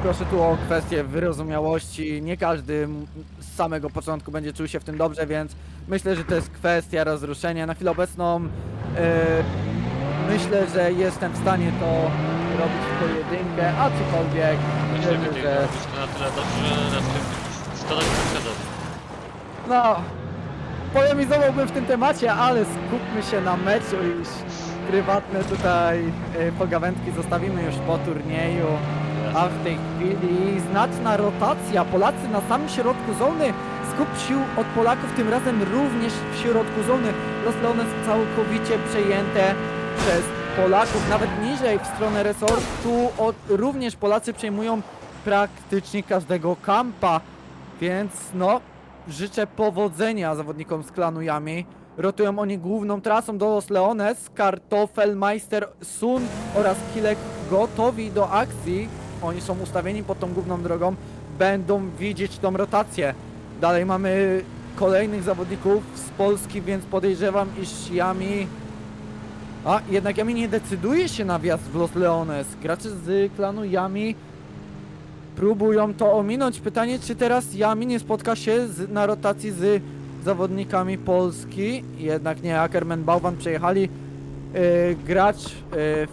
proszę tu o kwestię wyrozumiałości. Nie każdy z samego początku będzie czuł się w tym dobrze, więc myślę, że to jest kwestia rozruszenia. Na chwilę obecną myślę, że jestem w stanie to robić w pojedynkę, aczkolwiek Myślę, myślę, że że na tyle dobrze, że szkoda nie przeszedł. no, polemizowałbym w tym temacie, ale skupmy się na meczu, iż prywatne tutaj pogawędki zostawimy już po turnieju, a w tej chwili znaczna rotacja. Polacy na samym środku zony, skup sił od Polaków tym razem również w środku zony. Los Leones całkowicie przejęte przez Polaków, nawet niżej w stronę resortu również Polacy przejmują praktycznie każdego kampa, więc no, życzę powodzenia zawodnikom z klanu Yami. Rotują oni główną trasą do Los Leones. Kartofel, Majster, Sun oraz Kilek gotowi do akcji. Oni są ustawieni pod tą główną drogą. Będą widzieć tą rotację. Dalej mamy kolejnych zawodników z Polski, więc podejrzewam, iż Yami... A, jednak Yami nie decyduje się na wjazd w Los Leones. Gracze z klanu Yami próbują to ominąć. Pytanie, czy teraz Yami nie spotka się na rotacji z zawodnikami Polski. Jednak nie, Ackerman, Bałwan przejechali. Gracz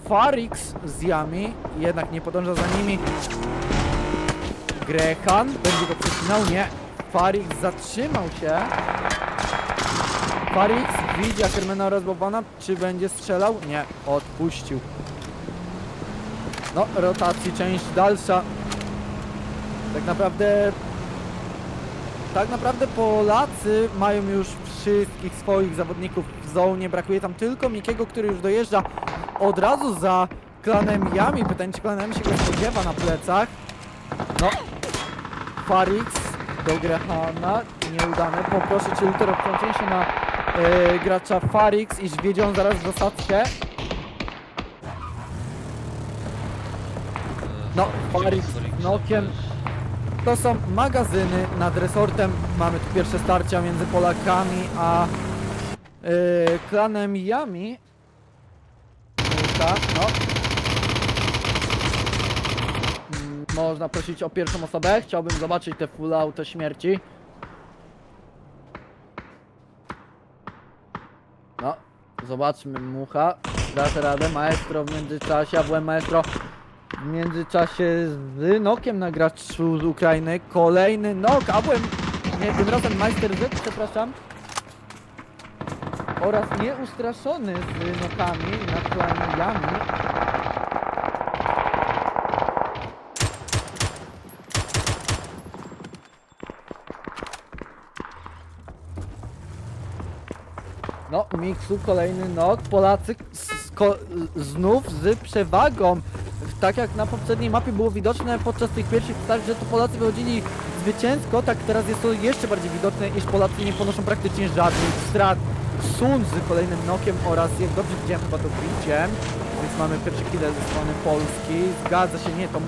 Farix z Yami, jednak nie podąża za nimi. Grehan będzie go przecinał, nie. Farix zatrzymał się. Farix widzi Ackermana oraz Bałwana, czy będzie strzelał? Nie, odpuścił. No, rotacji część dalsza. Tak naprawdę Polacy mają już wszystkich swoich zawodników w zonie. Brakuje tam tylko Mikiego, który już dojeżdża od razu za klanem Yami. Pytanie, czy klan Yami się go spodziewa na plecach. No, Farix do Grehana, nieudane. Poproszę Cię, Luther, o wtrącenie się na gracza Farix, iż wiedzie on zaraz w zasadzkę. No, Farix z Nokiem. To są magazyny nad resortem. Mamy tu pierwsze starcia między Polakami a klanem Yami. Tak, no. Można prosić o pierwszą osobę. Chciałbym zobaczyć te full auto śmierci. No, zobaczmy, Mucha. Dasz radę, Maestro w międzyczasie, a byłem Maestro w międzyczasie z Nokiem na graczu z Ukrainy. Kolejny Nok, a byłem, nie, tym razem Majster Z, przepraszam. Oraz nieustraszony z Nokami na klanie Yami. No, Miksu, kolejny Nok. Polacy znów z przewagą. Tak jak na poprzedniej mapie było widoczne podczas tych pierwszych starć, że to Polacy wychodzili zwycięsko, tak teraz jest to jeszcze bardziej widoczne, iż Polacy nie ponoszą praktycznie żadnych strat. Sun z kolejnym Nokiem oraz, jak dobrze widziałem, chyba to biciem, więc mamy pierwsze kile ze strony Polski. Zgadza się, nie, to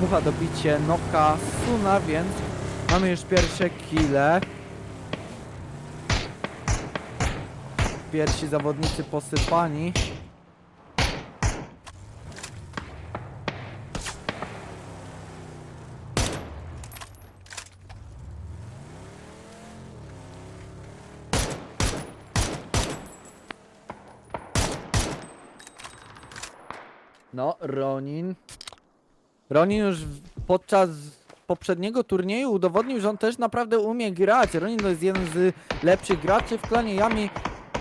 Mucha dobicie Noka Suna, więc mamy już pierwsze kile. Pierwsi zawodnicy posypani. No, Ronin. Ronin już podczas poprzedniego turnieju udowodnił, że on też naprawdę umie grać. Ronin to jest jeden z lepszych graczy w klanie Yami.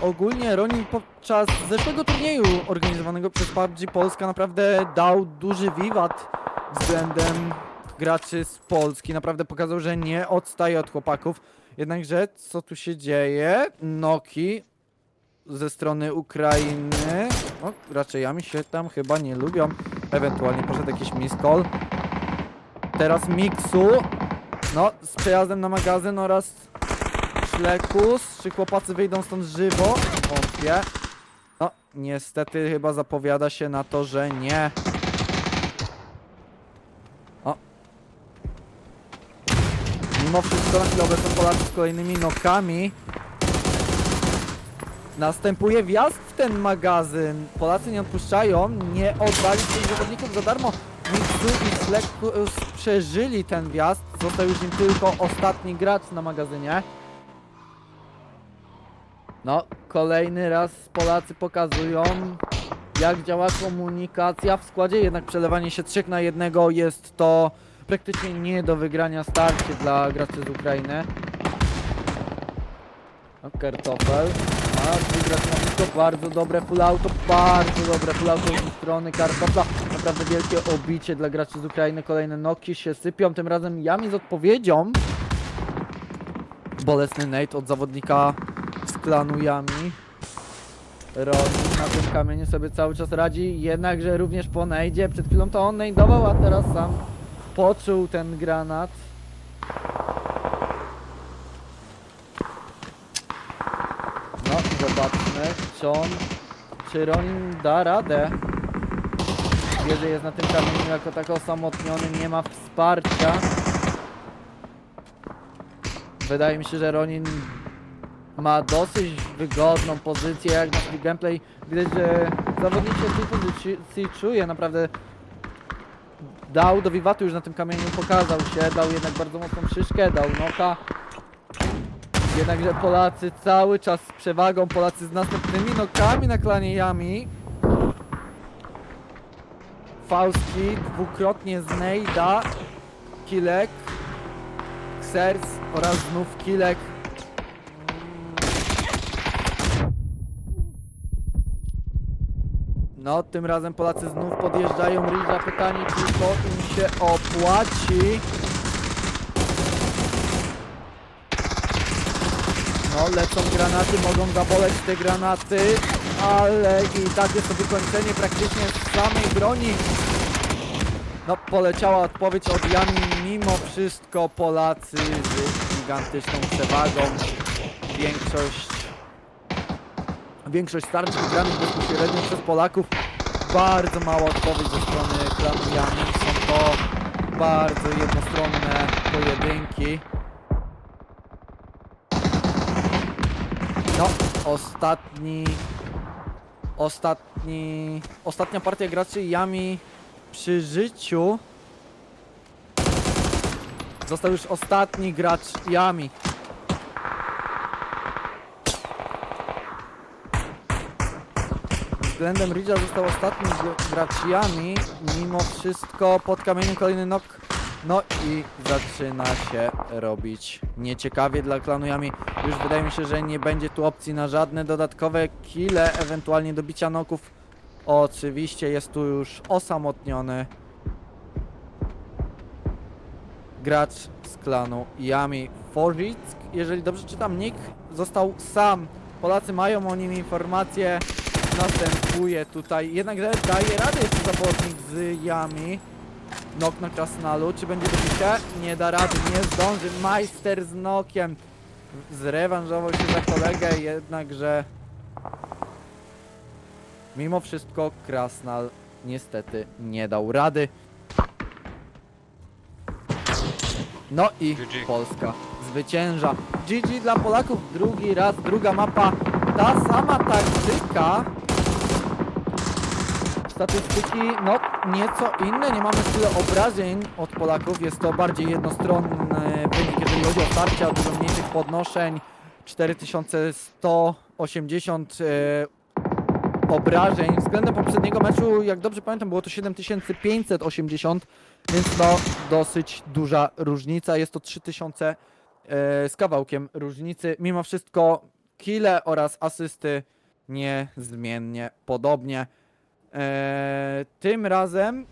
Ogólnie Ronin podczas zeszłego turnieju organizowanego przez PUBG Polska naprawdę dał duży wiwat względem graczy z Polski. Naprawdę pokazał, że nie odstaje od chłopaków. Jednakże co tu się dzieje? Noki ze strony Ukrainy. No, raczej Yami się tam chyba nie lubią. Ewentualnie poszedł jakiś miskol. Teraz Miksu. No, z przejazdem na magazyn oraz Szlekus. Czy chłopacy wyjdą stąd żywo? Wątpię. No, niestety chyba zapowiada się na to, że nie. O. Mimo wszystko na chwilę obecną Polacy z kolejnymi nokami. Następuje wjazd w ten magazyn. Polacy nie odpuszczają, nie odwalić tych zawodników za darmo. Miksu i Szlekus przeżyli ten wjazd. Został już im tylko ostatni gracz na magazynie. No, kolejny raz Polacy pokazują, jak działa komunikacja w składzie, jednak przelewanie się 3 na 1 jest to praktycznie nie do wygrania starcie dla graczy z Ukrainy. No, Kartofel. A, tu gracz ma blisko, bardzo dobre full auto z strony Kartofla. Naprawdę wielkie obicie dla graczy z Ukrainy, kolejne noki się sypią, tym razem Yami z odpowiedzią. Bolesny nade od zawodnika z klanu Yami. Ronin na tym kamieniu sobie cały czas radzi, jednakże również po najdzie. Przed chwilą to on najdował, a teraz sam poczuł ten granat. No, zobaczmy, czy Ronin da radę. Wie, że jest na tym kamieniu jako tak osamotniony, nie ma wsparcia. Wydaje mi się, że Ronin ma dosyć wygodną pozycję jak na swój gameplay. Widać, że zawodnik się w tej pozycji czuje naprawdę dał do wiwatu już na tym kamieniu, pokazał się, dał jednak bardzo mocną szyszkę, dał noka. Jednakże Polacy cały czas z przewagą, Polacy z następnymi nokami na klanie Yami. Fauski dwukrotnie z Nejda, Kilek, Xers oraz znów Kilek. No, tym razem Polacy znów podjeżdżają Ridge'a. Pytanie, czy to im się opłaci. No, lecą granaty, mogą zaboleć te granaty, ale i tak jest to wykończenie praktycznie z samej broni. No, poleciała odpowiedź od Yami, mimo wszystko Polacy z gigantyczną przewagą. Większość starć wygranych bezpośrednio przez Polaków. Bardzo mała odpowiedź ze strony klanu Yami. Są to bardzo jednostronne pojedynki. No, ostatnia partia graczy Yami przy życiu. Został już ostatni gracz Yami. Względem Ridge'a został ostatni gracz Yami. Mimo wszystko pod kamieniem kolejny knock. No i zaczyna się robić nieciekawie dla klanu Yami. Już wydaje mi się, że nie będzie tu opcji na żadne dodatkowe kille, ewentualnie dobicia knocków. Oczywiście jest tu już osamotniony gracz z klanu Yami. Forzick, jeżeli dobrze czytam nick, został sam. Polacy mają o nim informację. Następuje tutaj, jednakże daje radę jeszcze zawodnik z Yami. Nok na Krasnalu, czy będzie dobicie? Nie da rady, nie zdąży. Majster z nokiem zrewanżował się za kolegę, jednakże mimo wszystko Krasnal niestety nie dał rady. No i GG. Polska zwycięża. GG dla Polaków, drugi raz, druga mapa, ta sama taktyka. Statystyki, no nieco inne, nie mamy tyle obrażeń od Polaków, jest to bardziej jednostronny wynik, jeżeli chodzi o starcia, dużo mniej tych podnoszeń, 4180 obrażeń, względem poprzedniego meczu, jak dobrze pamiętam, było to 7580, więc to dosyć duża różnica, jest to 3000 z kawałkiem różnicy, mimo wszystko kille oraz asysty niezmiennie podobnie. Tym razem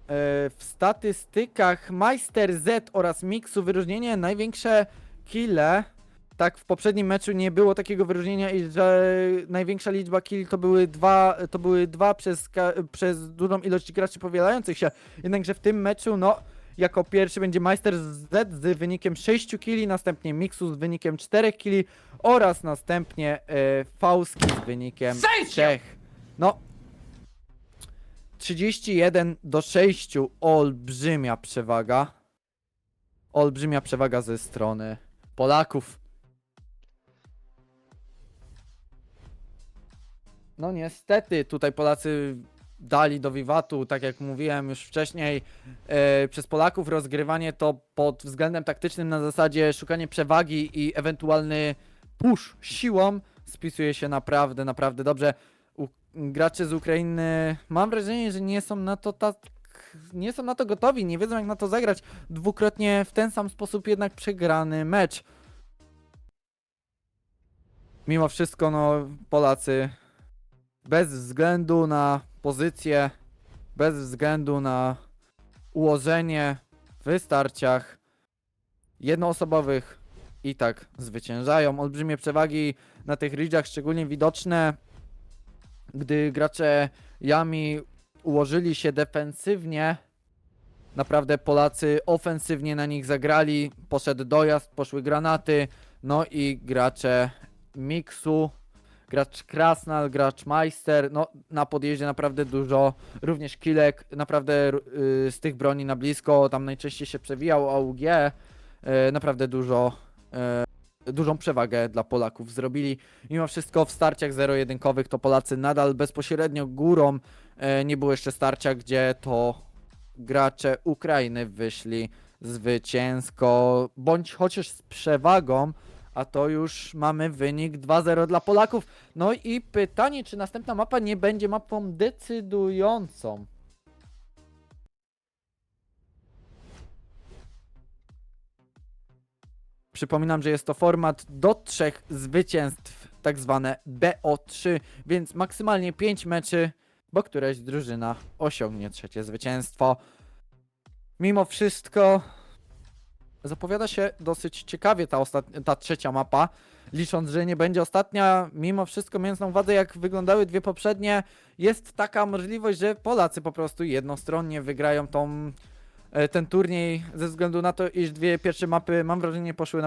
w statystykach Majster Z oraz Mixu wyróżnienie największe kille. Tak, w poprzednim meczu nie było takiego wyróżnienia i że największa liczba kill to były dwa przez dużą ilość graczy powielających się. Jednakże w tym meczu, no, jako pierwszy będzie Majster Z z wynikiem 6 killi, następnie Mixu z wynikiem 4 killi oraz następnie Fauski z wynikiem 3. No, 31-6, olbrzymia przewaga. Olbrzymia przewaga ze strony Polaków. No niestety, tutaj Polacy dali do wiwatu, tak jak mówiłem już wcześniej, przez Polaków rozgrywanie to pod względem taktycznym na zasadzie szukanie przewagi i ewentualny push siłą spisuje się naprawdę, naprawdę dobrze. Gracze z Ukrainy, mam wrażenie, że nie są na to gotowi, nie wiedzą jak na to zagrać. Dwukrotnie w ten sam sposób jednak przegrany mecz. Mimo wszystko, no, Polacy bez względu na pozycję, bez względu na ułożenie w starciach jednoosobowych i tak zwyciężają. Olbrzymie przewagi na tych ridge'ach, szczególnie widoczne, gdy gracze Yami ułożyli się defensywnie. Naprawdę Polacy ofensywnie na nich zagrali, poszedł dojazd, poszły granaty, no i gracze Mixu, gracz Krasnal, gracz Majster, no na podjeździe naprawdę dużo, również Kilek, naprawdę z tych broni na blisko, tam najczęściej się przewijał AUG, naprawdę dużą przewagę dla Polaków zrobili. Mimo wszystko w starciach zero-jedynkowych to Polacy nadal bezpośrednio górą, nie było jeszcze starcia, gracze Ukrainy wyszli zwycięsko, bądź chociaż z przewagą, a to już mamy wynik 2-0 dla Polaków. No i pytanie, czy następna mapa nie będzie mapą decydującą? Przypominam, że jest to format do 3 zwycięstw, tak zwane BO3, więc maksymalnie 5 meczy, bo któraś drużyna osiągnie trzecie zwycięstwo. Mimo wszystko zapowiada się dosyć ciekawie ta trzecia mapa, licząc, że nie będzie ostatnia. Mimo wszystko, mając na uwadze, jak wyglądały dwie poprzednie, jest taka możliwość, że Polacy po prostu jednostronnie wygrają ten turniej, ze względu na to, iż dwie pierwsze mapy, mam wrażenie, poszły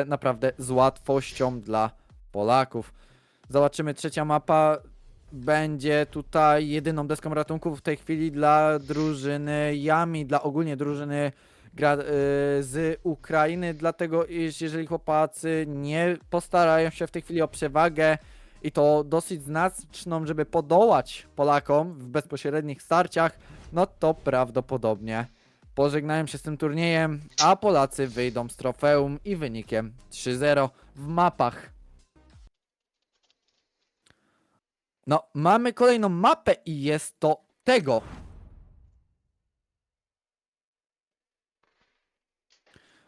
naprawdę z łatwością dla Polaków. Zobaczymy, trzecia mapa będzie tutaj jedyną deską ratunku w tej chwili dla drużyny Yami, dla ogólnie drużyny z Ukrainy, dlatego iż jeżeli chłopacy nie postarają się w tej chwili o przewagę i to dosyć znaczną, żeby podołać Polakom w bezpośrednich starciach, no to prawdopodobnie pożegnają się z tym turniejem, a Polacy wyjdą z trofeum i wynikiem 3-0 w mapach. No, mamy kolejną mapę i jest to tego.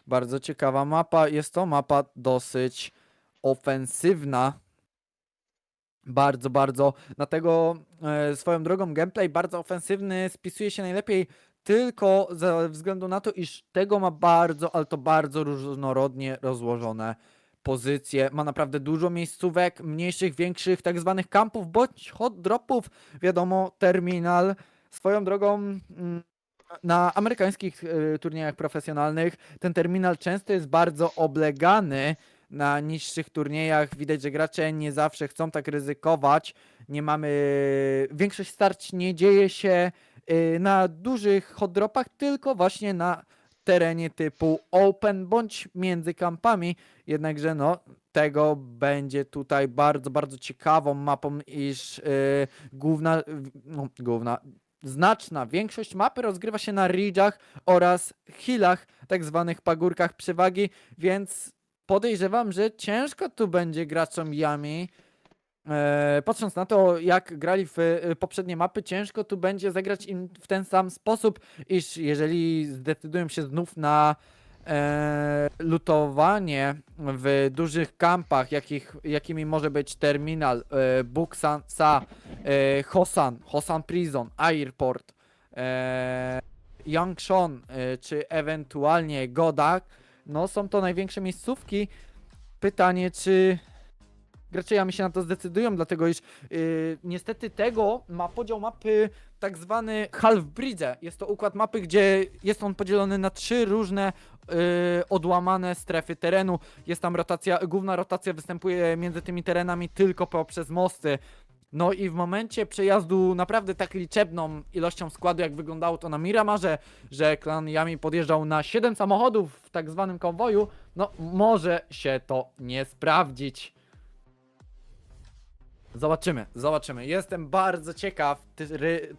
Bardzo ciekawa mapa. Jest to mapa dosyć ofensywna. Bardzo. Dlatego swoją drogą gameplay bardzo ofensywny spisuje się najlepiej tylko ze względu na to, iż tego ma bardzo, ale to bardzo różnorodnie rozłożone pozycje. Ma naprawdę dużo miejscówek, mniejszych, większych, tak zwanych kampów bądź hot dropów. Wiadomo, terminal. Swoją drogą na amerykańskich turniejach profesjonalnych ten terminal często jest bardzo oblegany. Na niższych turniejach widać, że gracze nie zawsze chcą tak ryzykować. Nie mamy. Większość starć nie dzieje się na dużych hot dropach, tylko właśnie na terenie typu open bądź między kampami. Jednakże no, tego będzie tutaj bardzo ciekawą mapą, iż znaczna większość mapy rozgrywa się na ridge'ach oraz hillach, tak zwanych pagórkach przewagi, więc podejrzewam, że ciężko tu będzie graczom Yami. Patrząc na to, jak grali w poprzednie mapy, ciężko tu będzie zagrać im w ten sam sposób, iż jeżeli zdecydują się znów na lutowanie w dużych kampach, jakimi może być terminal, Buksan Sa, Hosan Prison, Airport, Yangshon, czy ewentualnie Godak, no są to największe miejscówki. Pytanie, czy gracze Yami się na to zdecydują, dlatego iż niestety tego ma podział mapy tak zwany Half-Bridge. Jest to układ mapy, gdzie jest on podzielony na 3 różne odłamane strefy terenu. Jest tam rotacja, główna rotacja występuje między tymi terenami tylko poprzez mosty. No i w momencie przejazdu naprawdę tak liczebną ilością składu, jak wyglądało to na Miramarze, że klan Yami podjeżdżał na 7 samochodów w tak zwanym konwoju, no może się to nie sprawdzić. Zobaczymy. Jestem bardzo ciekaw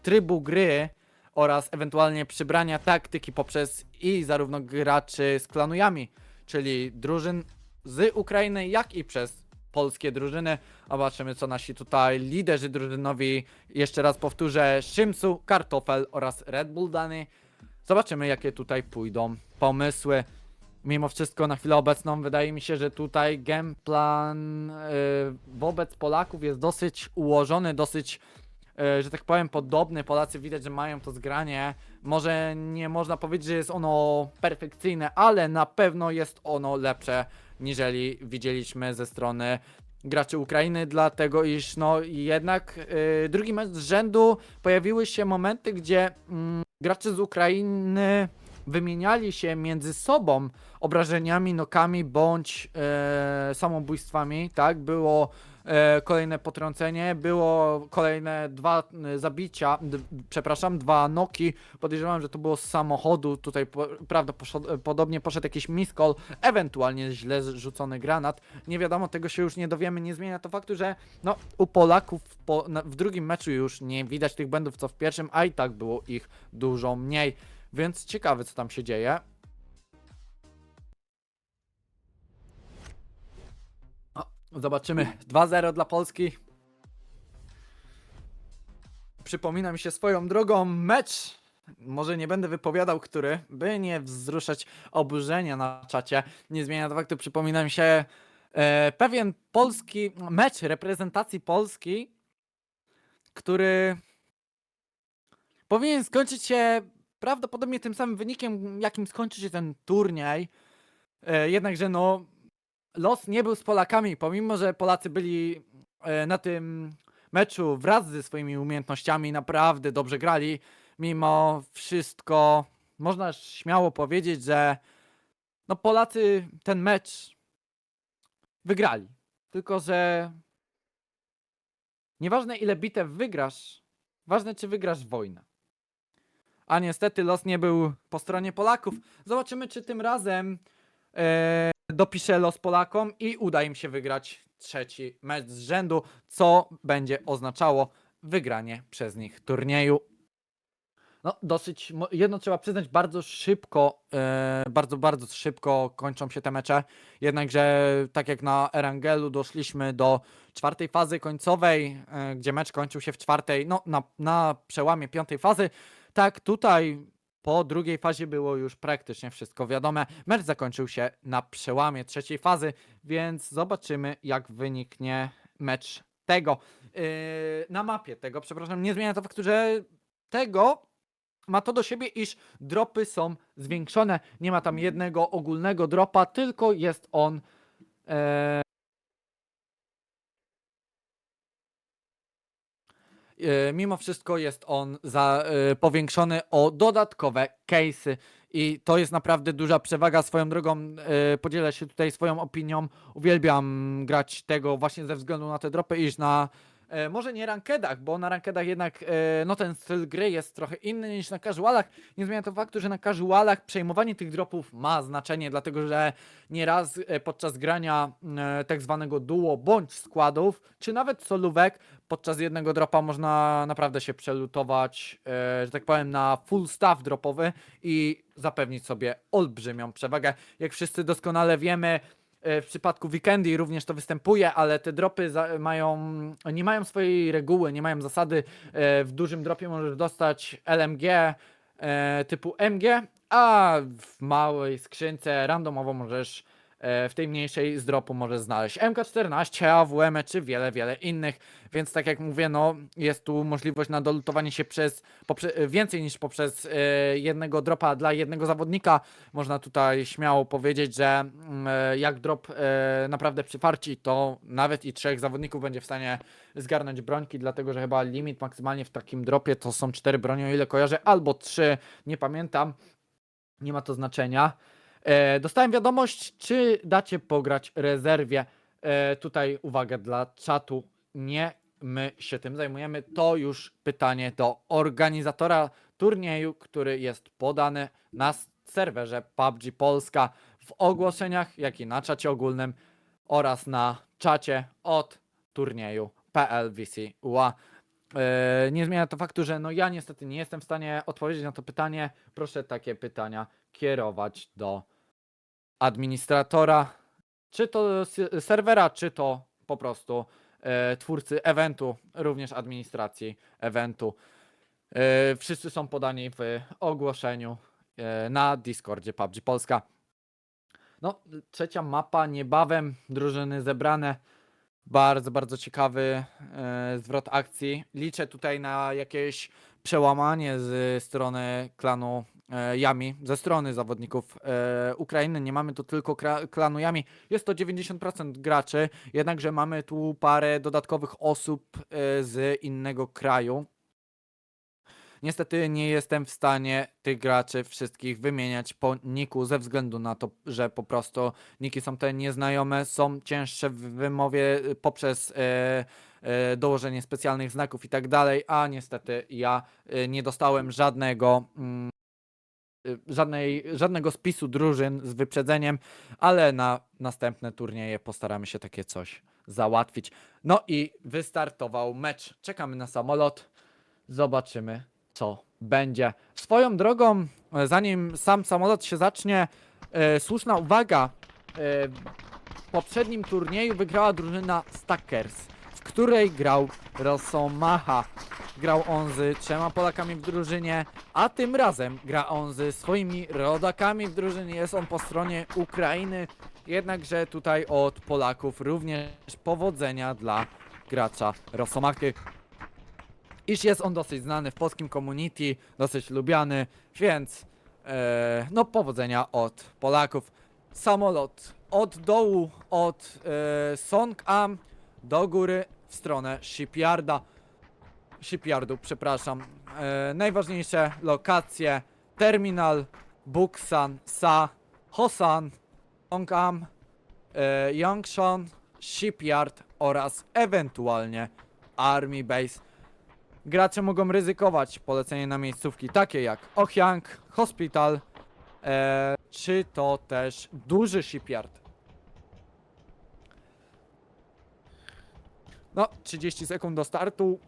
trybu gry oraz ewentualnie przybrania taktyki poprzez i zarówno graczy z klanu Yami, czyli drużyn z Ukrainy, jak i przez polskie drużyny. Zobaczymy, co nasi tutaj liderzy drużynowi, jeszcze raz powtórzę, Szymsu, Kartofel oraz Red Bull Dany. Zobaczymy, jakie tutaj pójdą pomysły. Mimo wszystko na chwilę obecną wydaje mi się, że tutaj gameplan wobec Polaków jest dosyć ułożony, dosyć, że tak powiem, podobny. Polacy widać, że mają to zgranie. Może nie można powiedzieć, że jest ono perfekcyjne, ale na pewno jest ono lepsze, niżeli widzieliśmy ze strony graczy Ukrainy, dlatego iż no jednak drugi mecz z rzędu pojawiły się momenty, gdzie gracze z Ukrainy wymieniali się między sobą obrażeniami, nokami bądź samobójstwami, tak? kolejne potrącenie, było kolejne dwa zabicia, przepraszam, dwa noki. Podejrzewam, że to było z samochodu, tutaj prawdopodobnie poszedł jakiś miscall, ewentualnie źle rzucony granat. Nie wiadomo, tego się już nie dowiemy, nie zmienia to faktu, że no, u Polaków w drugim meczu już nie widać tych błędów co w pierwszym, a i tak było ich dużo mniej, więc ciekawe co tam się dzieje. Zobaczymy. 2-0 dla Polski. Przypomina mi się swoją drogą mecz. Może nie będę wypowiadał, który, by nie wzruszać oburzenia na czacie. Nie zmienia to faktu, przypomina mi się pewien polski mecz reprezentacji Polski, który powinien skończyć się prawdopodobnie tym samym wynikiem, jakim skończy się ten turniej. Jednakże no, los nie był z Polakami, pomimo że Polacy byli na tym meczu wraz ze swoimi umiejętnościami, naprawdę dobrze grali. Mimo wszystko można śmiało powiedzieć, że no Polacy ten mecz wygrali. Tylko że nieważne ile bitew wygrasz, ważne czy wygrasz wojnę. A niestety los nie był po stronie Polaków. Zobaczymy, czy tym razem dopisze los Polakom i uda im się wygrać trzeci mecz z rzędu, co będzie oznaczało wygranie przez nich turnieju. No, dosyć, jedno trzeba przyznać, bardzo szybko, bardzo szybko kończą się te mecze. Jednakże, tak jak na Erangelu doszliśmy do czwartej fazy końcowej, gdzie mecz kończył się w czwartej, no na przełamie piątej fazy, tak tutaj po drugiej fazie było już praktycznie wszystko wiadome. Mecz zakończył się na przełamie trzeciej fazy, więc zobaczymy, jak wyniknie mecz tego. Na mapie tego, przepraszam, nie zmienia to faktu, że tego ma to do siebie, iż dropy są zwiększone. Nie ma tam jednego ogólnego dropa, tylko jest on mimo wszystko jest on powiększony o dodatkowe case'y i to jest naprawdę duża przewaga. Swoją drogą podzielę się tutaj swoją opinią. Uwielbiam grać tego właśnie ze względu na te dropy, iż na może nie rankedach, bo na rankedach jednak no ten styl gry jest trochę inny niż na casualach. Nie zmienia to faktu, że na casualach przejmowanie tych dropów ma znaczenie, dlatego że nieraz podczas grania tak zwanego duo bądź składów, czy nawet solówek, podczas jednego dropa można naprawdę się przelutować, że tak powiem, na full staff dropowy i zapewnić sobie olbrzymią przewagę. Jak wszyscy doskonale wiemy, w przypadku Weekendy również to występuje, ale te dropy nie mają swojej reguły, nie mają zasady. W dużym dropie możesz dostać LMG typu MG, a w małej skrzynce randomowo możesz w tej mniejszej z dropu możesz znaleźć MK14, AWM czy wiele innych, więc tak jak mówię, no jest tu możliwość na dolutowanie się więcej niż poprzez jednego dropa dla jednego zawodnika. Można tutaj śmiało powiedzieć, że jak drop naprawdę przyfarci, to nawet i 3 zawodników będzie w stanie zgarnąć brońki, dlatego że chyba limit maksymalnie w takim dropie to są 4 bronie, o ile kojarzę, albo 3, nie pamiętam, nie ma to znaczenia. Dostałem wiadomość, czy dacie pograć rezerwie. Tutaj uwaga dla czatu, nie my się tym zajmujemy, to już pytanie do organizatora turnieju, który jest podany na serwerze PUBG Polska w ogłoszeniach, jak i na czacie ogólnym oraz na czacie od turnieju PLVC UA. Nie zmienia to faktu, że no ja niestety nie jestem w stanie odpowiedzieć na to pytanie. Proszę takie pytania kierować do administratora, czy to serwera, czy to po prostu twórcy eventu, również administracji eventu. Wszyscy są podani w ogłoszeniu na Discordzie PUBG Polska. No, trzecia mapa niebawem, drużyny zebrane. Bardzo ciekawy zwrot akcji. Liczę tutaj na jakieś przełamanie z strony klanu Yami, ze strony zawodników Ukrainy. Nie mamy tu tylko klanu Yami. Jest to 90% graczy, jednakże mamy tu parę dodatkowych osób z innego kraju. Niestety nie jestem w stanie tych graczy wszystkich wymieniać po niku ze względu na to, że po prostu niki są te nieznajome, są cięższe w wymowie poprzez dołożenie specjalnych znaków i tak dalej, a niestety ja nie dostałem żadnego spisu drużyn z wyprzedzeniem, ale na następne turnieje postaramy się takie coś załatwić. No i wystartował mecz. Czekamy na samolot. Zobaczymy, co będzie. Swoją drogą, zanim sam samolot się zacznie, słuszna uwaga. W poprzednim turnieju wygrała drużyna Stackers, w której grał Rosomaha. Grał on z 3 Polakami w drużynie, a tym razem gra on ze swoimi rodakami w drużynie. Jest on po stronie Ukrainy, jednakże tutaj od Polaków również powodzenia dla gracza Rosomachy. Iż jest on dosyć znany w polskim community, dosyć lubiany, więc no powodzenia od Polaków. Samolot od dołu, od Songam do góry w stronę shipyardu, przepraszam. Najważniejsze lokacje: terminal, Buksan, Sa, Hosan, Songam, Yongchon, shipyard oraz ewentualnie Army Base. Gracze mogą ryzykować polecenie na miejscówki takie jak Ohyang, Hospital, czy to też duży shipyard. No, 30 sekund do startu.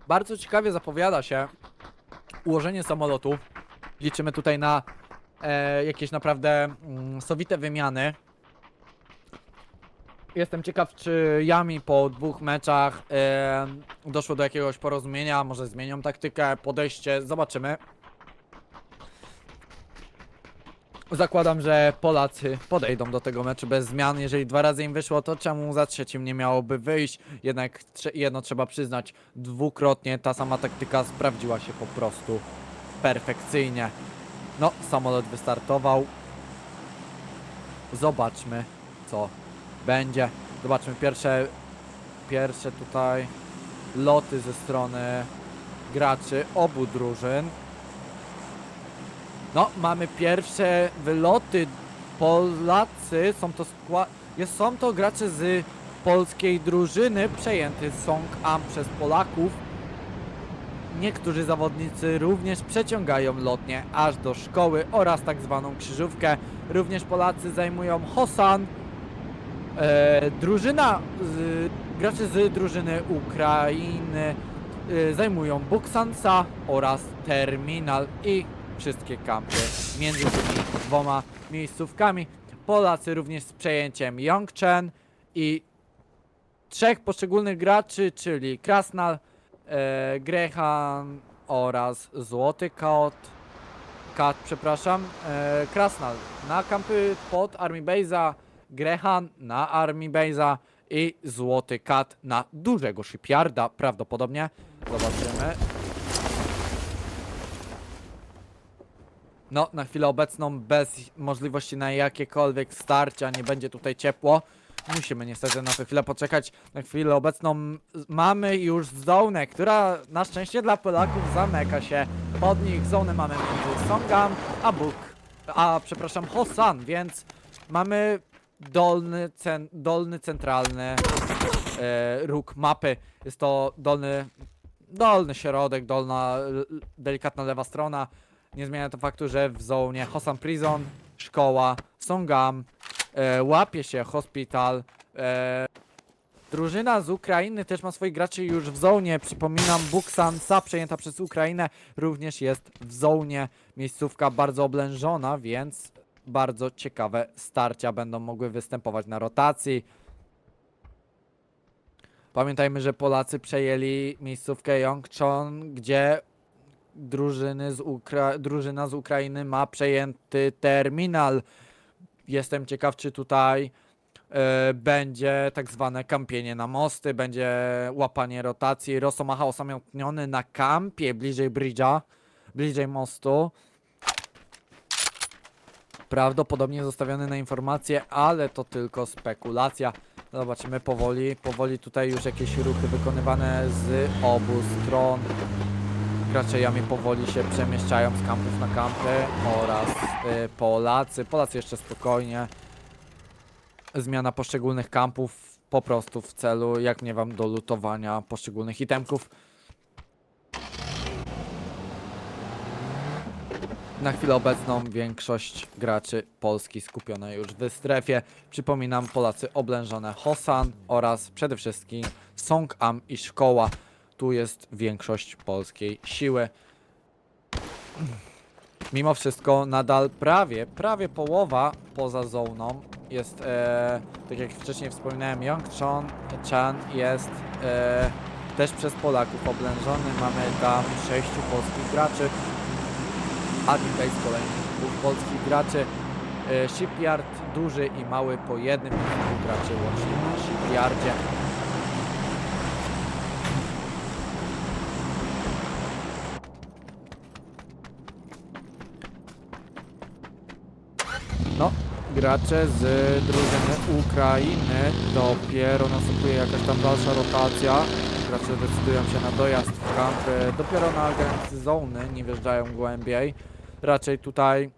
Bardzo ciekawie zapowiada się ułożenie samolotu. Liczymy tutaj na jakieś naprawdę sowite wymiany. Jestem ciekaw, czy Yami po 2 meczach doszło do jakiegoś porozumienia, może zmienią taktykę, podejście, zobaczymy. Zakładam, że Polacy podejdą do tego meczu bez zmian. Jeżeli 2 razy im wyszło, to czemu za trzecim nie miałoby wyjść? Jednak jedno trzeba przyznać, dwukrotnie ta sama taktyka sprawdziła się po prostu perfekcyjnie. No, samolot wystartował. Zobaczmy, co będzie. Zobaczmy pierwsze tutaj loty ze strony graczy obu drużyn. No, mamy pierwsze wyloty. Polacy, są to gracze z polskiej drużyny, przejęty Songam przez Polaków. Niektórzy zawodnicy również przeciągają lotnie aż do szkoły oraz tak zwaną krzyżówkę. Również Polacy zajmują Hosan. Gracze z drużyny Ukrainy zajmują Buksansa oraz Terminal i wszystkie kampy między tymi 2 miejscówkami. Polacy również z przejęciem Yongchen i 3 poszczególnych graczy, czyli Krasnal, Grehan oraz Złoty Kat, przepraszam. Krasnal na kampy pod Army Base'a, Grehan na Army Base'a i Złoty Kat na dużego shipyarda prawdopodobnie. Zobaczymy. No, na chwilę obecną bez możliwości na jakiekolwiek starcia, nie będzie tutaj ciepło. Musimy niestety na tę chwilę poczekać. Na chwilę obecną mamy już zonę, która na szczęście dla Polaków zamyka się pod nich. Zonę mamy między Songam a Hosan, więc mamy dolny centralny róg mapy. Jest to dolny środek, dolna delikatna lewa strona. Nie zmienia to faktu, że w zonie Hosan Prison, szkoła, Songam, łapie się Hospital. Drużyna z Ukrainy też ma swoich graczy już w zonie. Przypominam, Buksansa przejęta przez Ukrainę również jest w zonie. Miejscówka bardzo oblężona, więc bardzo ciekawe starcia będą mogły występować na rotacji. Pamiętajmy, że Polacy przejęli miejscówkę Yongchon, gdzie drużyna z Ukrainy ma przejęty terminal. Jestem ciekaw, czy tutaj będzie tak zwane kampienie na mosty, będzie łapanie rotacji. Rosomaha osamotniony na kampie bliżej bridge'a, bliżej mostu. prawdopodobnie zostawiony na informacje, ale to tylko spekulacja. Zobaczymy powoli tutaj już jakieś ruchy wykonywane z obu stron. Gracze Yami powoli się przemieszczają z kampów na kampy oraz Polacy jeszcze spokojnie. Zmiana poszczególnych kampów po prostu w celu, jak nie wam, do lutowania poszczególnych itemków. Na chwilę obecną większość graczy Polski skupiona już w strefie. Przypominam, Polacy oblężone Hosan oraz przede wszystkim Songam i szkoła. Tu jest większość polskiej siły. Mimo wszystko nadal prawie połowa poza zoną jest, tak jak wcześniej wspominałem, Yongchan jest też przez Polaków oblężony. Mamy tam 6 polskich graczy. Admin Base kolejnych 2 polskich graczy. Shipyard duży i mały po jednym i 2 graczy łącznie na Shipyardzie. No, gracze z drużyny Ukrainy, dopiero następuje jakaś tam dalsza rotacja. Gracze decydują się na dojazd w kampy, dopiero na granicy zony, nie wjeżdżają głębiej. Raczej tutaj,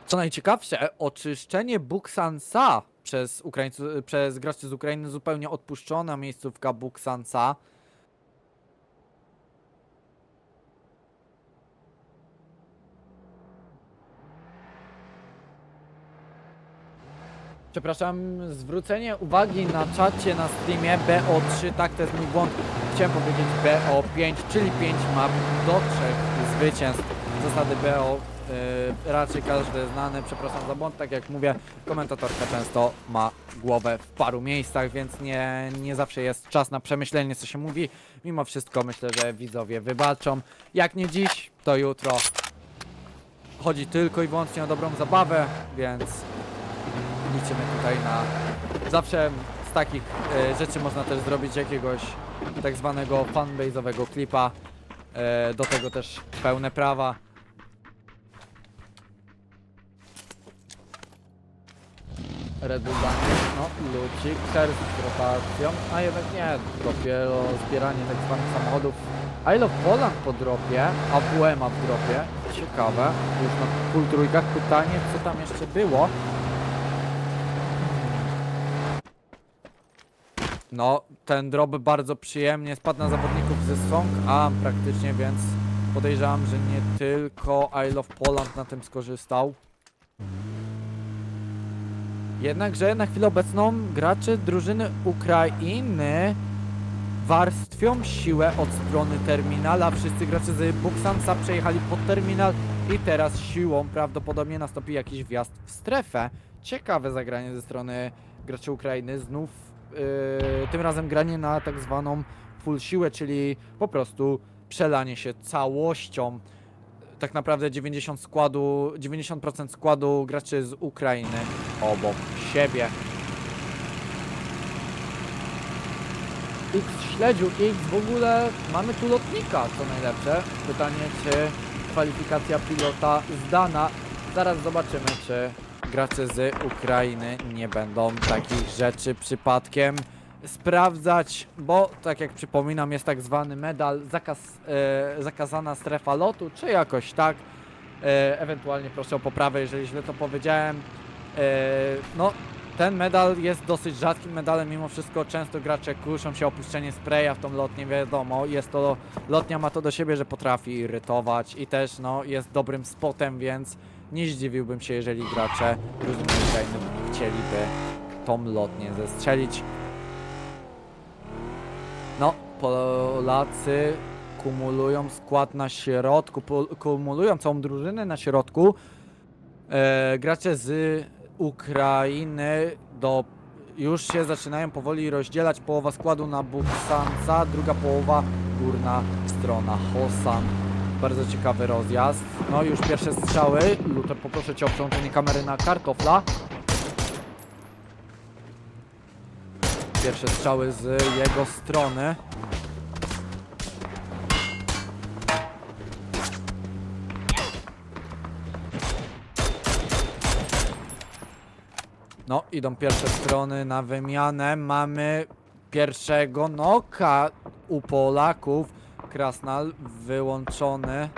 co najciekawsze, oczyszczenie Buksansa przez graczy z Ukrainy, zupełnie odpuszczona miejscówka Buksansa. Przepraszam, zwrócenie uwagi na czacie na streamie BO3, tak, to jest mój błąd. Chciałem powiedzieć BO5, czyli 5 map do 3 zwycięstw. Zasady BO raczej każdy znany, przepraszam za błąd, tak jak mówię, komentatorka często ma głowę w paru miejscach, więc nie zawsze jest czas na przemyślenie, co się mówi. Mimo wszystko myślę, że widzowie wybaczą. Jak nie dziś, to jutro. Chodzi tylko i wyłącznie o dobrą zabawę, więc liczymy tutaj na... Zawsze z takich rzeczy można też zrobić jakiegoś tak zwanego fanbase'owego klipa. Do tego też pełne prawa. Red Bull Bank, no lucik, Kers z rotacją, a jednak nie, dopiero zbieranie tak zwanych samochodów. I Love Poland po dropie, a WMA w dropie, ciekawe, już na full trójkach. Pytanie, co tam jeszcze było. No, ten drop bardzo przyjemnie spadł na zawodników ze Song, a praktycznie, więc podejrzewam, że nie tylko I Love Poland na tym skorzystał. Jednakże na chwilę obecną gracze drużyny Ukrainy warstwią siłę od strony terminala. Wszyscy gracze z Buksansa przejechali pod terminal i teraz siłą prawdopodobnie nastąpi jakiś wjazd w strefę. Ciekawe zagranie ze strony graczy Ukrainy. Znów tym razem granie na tak zwaną full siłę, czyli po prostu przelanie się całością. Tak naprawdę 90% składu graczy z Ukrainy obok siebie. X śledził, X w ogóle mamy tu lotnika, co najlepsze. Pytanie, czy kwalifikacja pilota zdana. Zaraz zobaczymy, czy gracze z Ukrainy nie będą takich rzeczy przypadkiem sprawdzać, bo tak jak przypominam, jest tak zwany medal zakazana strefa lotu, czy jakoś tak. Ewentualnie proszę o poprawę, jeżeli źle to powiedziałem. No, ten medal jest dosyć rzadkim medalem, mimo wszystko często gracze kuszą się o opuszczenie spraya w tą lotnię, wiadomo, lotnia ma to do siebie, że potrafi irytować i też no, jest dobrym spotem, więc nie zdziwiłbym się, jeżeli gracze drużyny Ukrainy chcieliby tą lotnię zestrzelić. No, Polacy kumulują skład na środku, kumulują całą drużynę na środku. Gracze z Ukrainy już się zaczynają powoli rozdzielać. Połowa składu na Buksansa, druga połowa górna strona Hosan. Bardzo ciekawy rozjazd. No już pierwsze strzały. Luther, poproszę cię o przełączenie kamery na kartofla. Pierwsze strzały z jego strony. No, idą pierwsze strony na wymianę. Mamy pierwszego noka u Polaków. Krasnal wyłączony.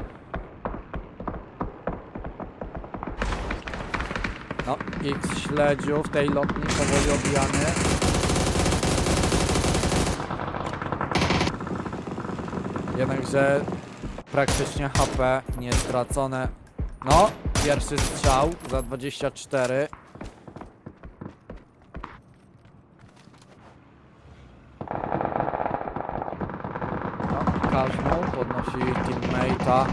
No, X śledziu w tej lotni powoli obijany. Jednakże praktycznie HP nie stracone. No, pierwszy strzał za 24. No, Każdą podnosi teammate'a.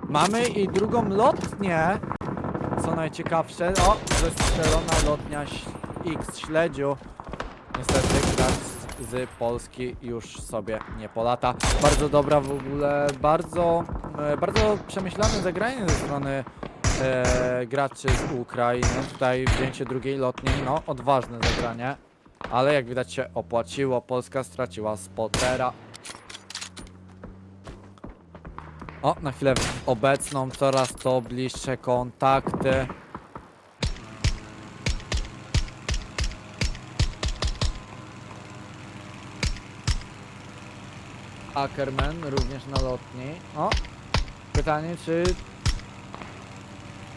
Mamy i drugą lotnię. Co najciekawsze, o, zestrzelona lotnia X śledziu. Niestety gracz z Polski już sobie nie polata. Bardzo dobra w ogóle, bardzo przemyślane zagranie ze strony graczy z Ukrainy. Tutaj wzięcie drugiej lotni, no odważne zagranie. Ale jak widać się opłaciło, Polska straciła spotera. O, na chwilę obecną coraz to bliższe kontakty. Ackerman również na lotni. O, pytanie czy...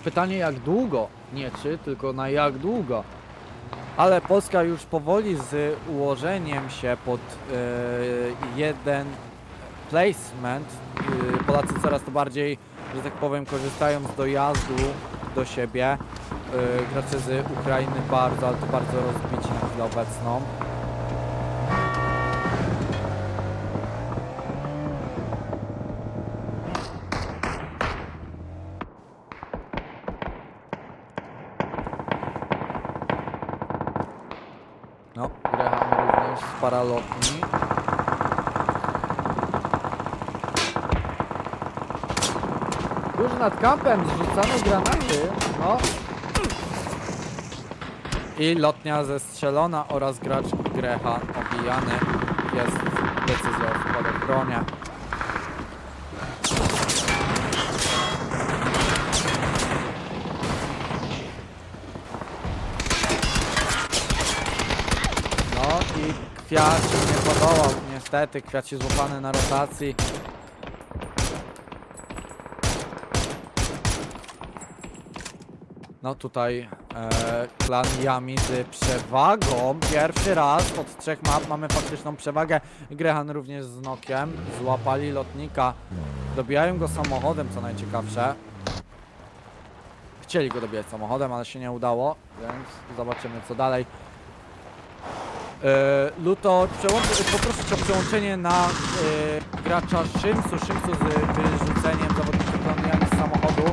Pytanie jak długo? Nie czy, tylko na jak długo. Ale Polska już powoli z ułożeniem się pod jeden placement. Polacy coraz to bardziej, że tak powiem, korzystają z dojazdu do siebie. Gracze z Ukrainy bardzo, ale to bardzo rozbici na chwilę obecną. No, Graham również z paralotni. Już nad kampem zrzucane granaty, no. I lotnia zestrzelona oraz gracz Grecha obijany. Jest decyzja o spadochronie. No i Kwiat się nie podołał, niestety. Kwiat się złapany na rotacji. No tutaj klan Yami z przewagą. Pierwszy raz od 3 map mamy faktyczną przewagę. Grehan również z nokiem. Złapali lotnika. Dobijają go samochodem, co najciekawsze. Chcieli go dobijać samochodem, ale się nie udało, więc zobaczymy co dalej. Luto, poproszę cię o przełączenie na gracza Szymsu z wyrzuceniem zawodnika klanu Yami z samochodu.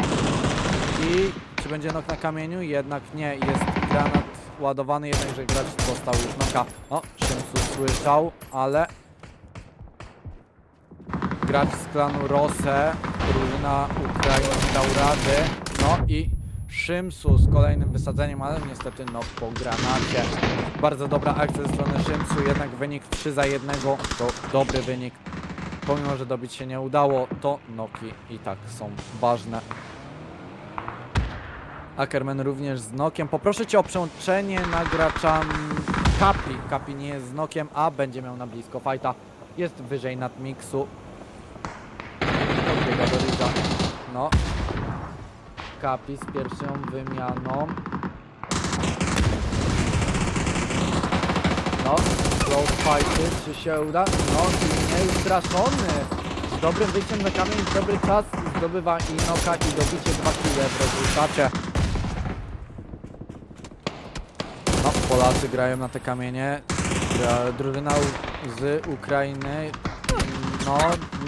I czy będzie nok na kamieniu? Jednak nie, jest granat ładowany, jednakże gracz dostał już noka. O, Szymsu słyszał, ale gracz z klanu Rose, drużyna Ukrainy dał rady. No i Szymsu z kolejnym wysadzeniem, ale niestety nok po granacie. Bardzo dobra akcja ze strony Szymsu, jednak wynik 3-1 to dobry wynik. Pomimo, że dobić się nie udało, to noki i tak są ważne. Ackerman również z nokiem. Poproszę cię o przełączenie na gracza Kapi. Kapi nie jest z nokiem, a będzie miał na blisko fighta. Jest wyżej nad miksu. Odbiega do Ridza. No. Kapi z pierwszą wymianą. No. Close fighty. Czy się uda? No. I nieustraszony. Z dobrym wyjściem na kamień, w dobry czas zdobywa i noka i dobicie 2 kile w rezultacie. No, Polacy grają na te kamienie. Drużyna z Ukrainy no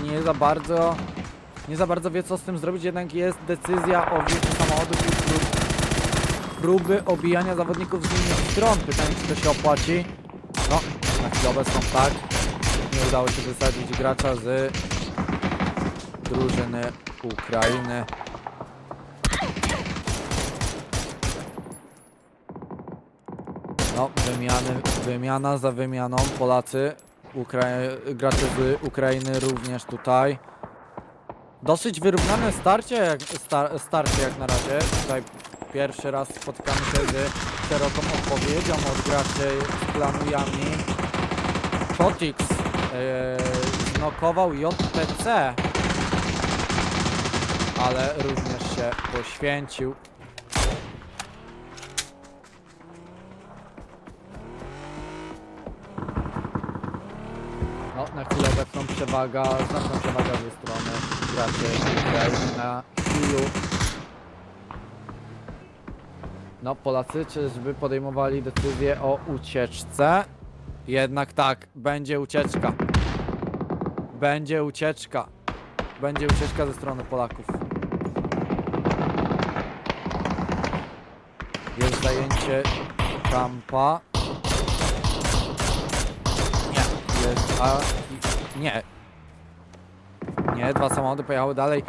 nie za bardzo wie co z tym zrobić, jednak jest decyzja o wjeździe samochodów i próby obijania zawodników z innych stron. Pytanie, czy to się opłaci. No, na chwilę obecną tak. Nie udało się wysadzić gracza z drużyny Ukrainy. No, wymiana za wymianą. Polacy, gracze z Ukrainy również tutaj. Dosyć wyrównane starcie jak na razie. Tutaj Pierwszy raz spotykamy się z szeroką odpowiedzią od graczy z klanu Yami. Chotix znokował JPC, ale również się poświęcił. No, na chwilę obecną znaczna przewaga ze strony graczy Ukrainy na Hilu. No, Polacy czyżby podejmowali decyzję o ucieczce? Jednak tak, będzie ucieczka. Będzie ucieczka. Będzie ucieczka ze strony Polaków. Jest zajęcie kampa. Nie, jest, nie. Nie, dwa samochody pojechały dalej.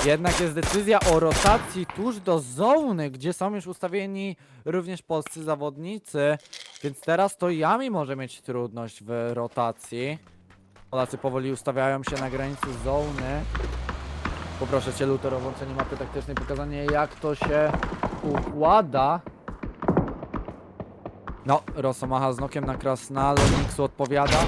Jednak jest decyzja o rotacji tuż do zony, gdzie są już ustawieni również polscy zawodnicy. Więc teraz to Yami może mieć trudność w rotacji. Polacy powoli ustawiają się na granicy zony. Poproszę Cię, Luter, o włączenie mapy taktycznej, pokazanie jak to się układa. No, Rosomacha z nokiem na Krasnal, Nixu odpowiada.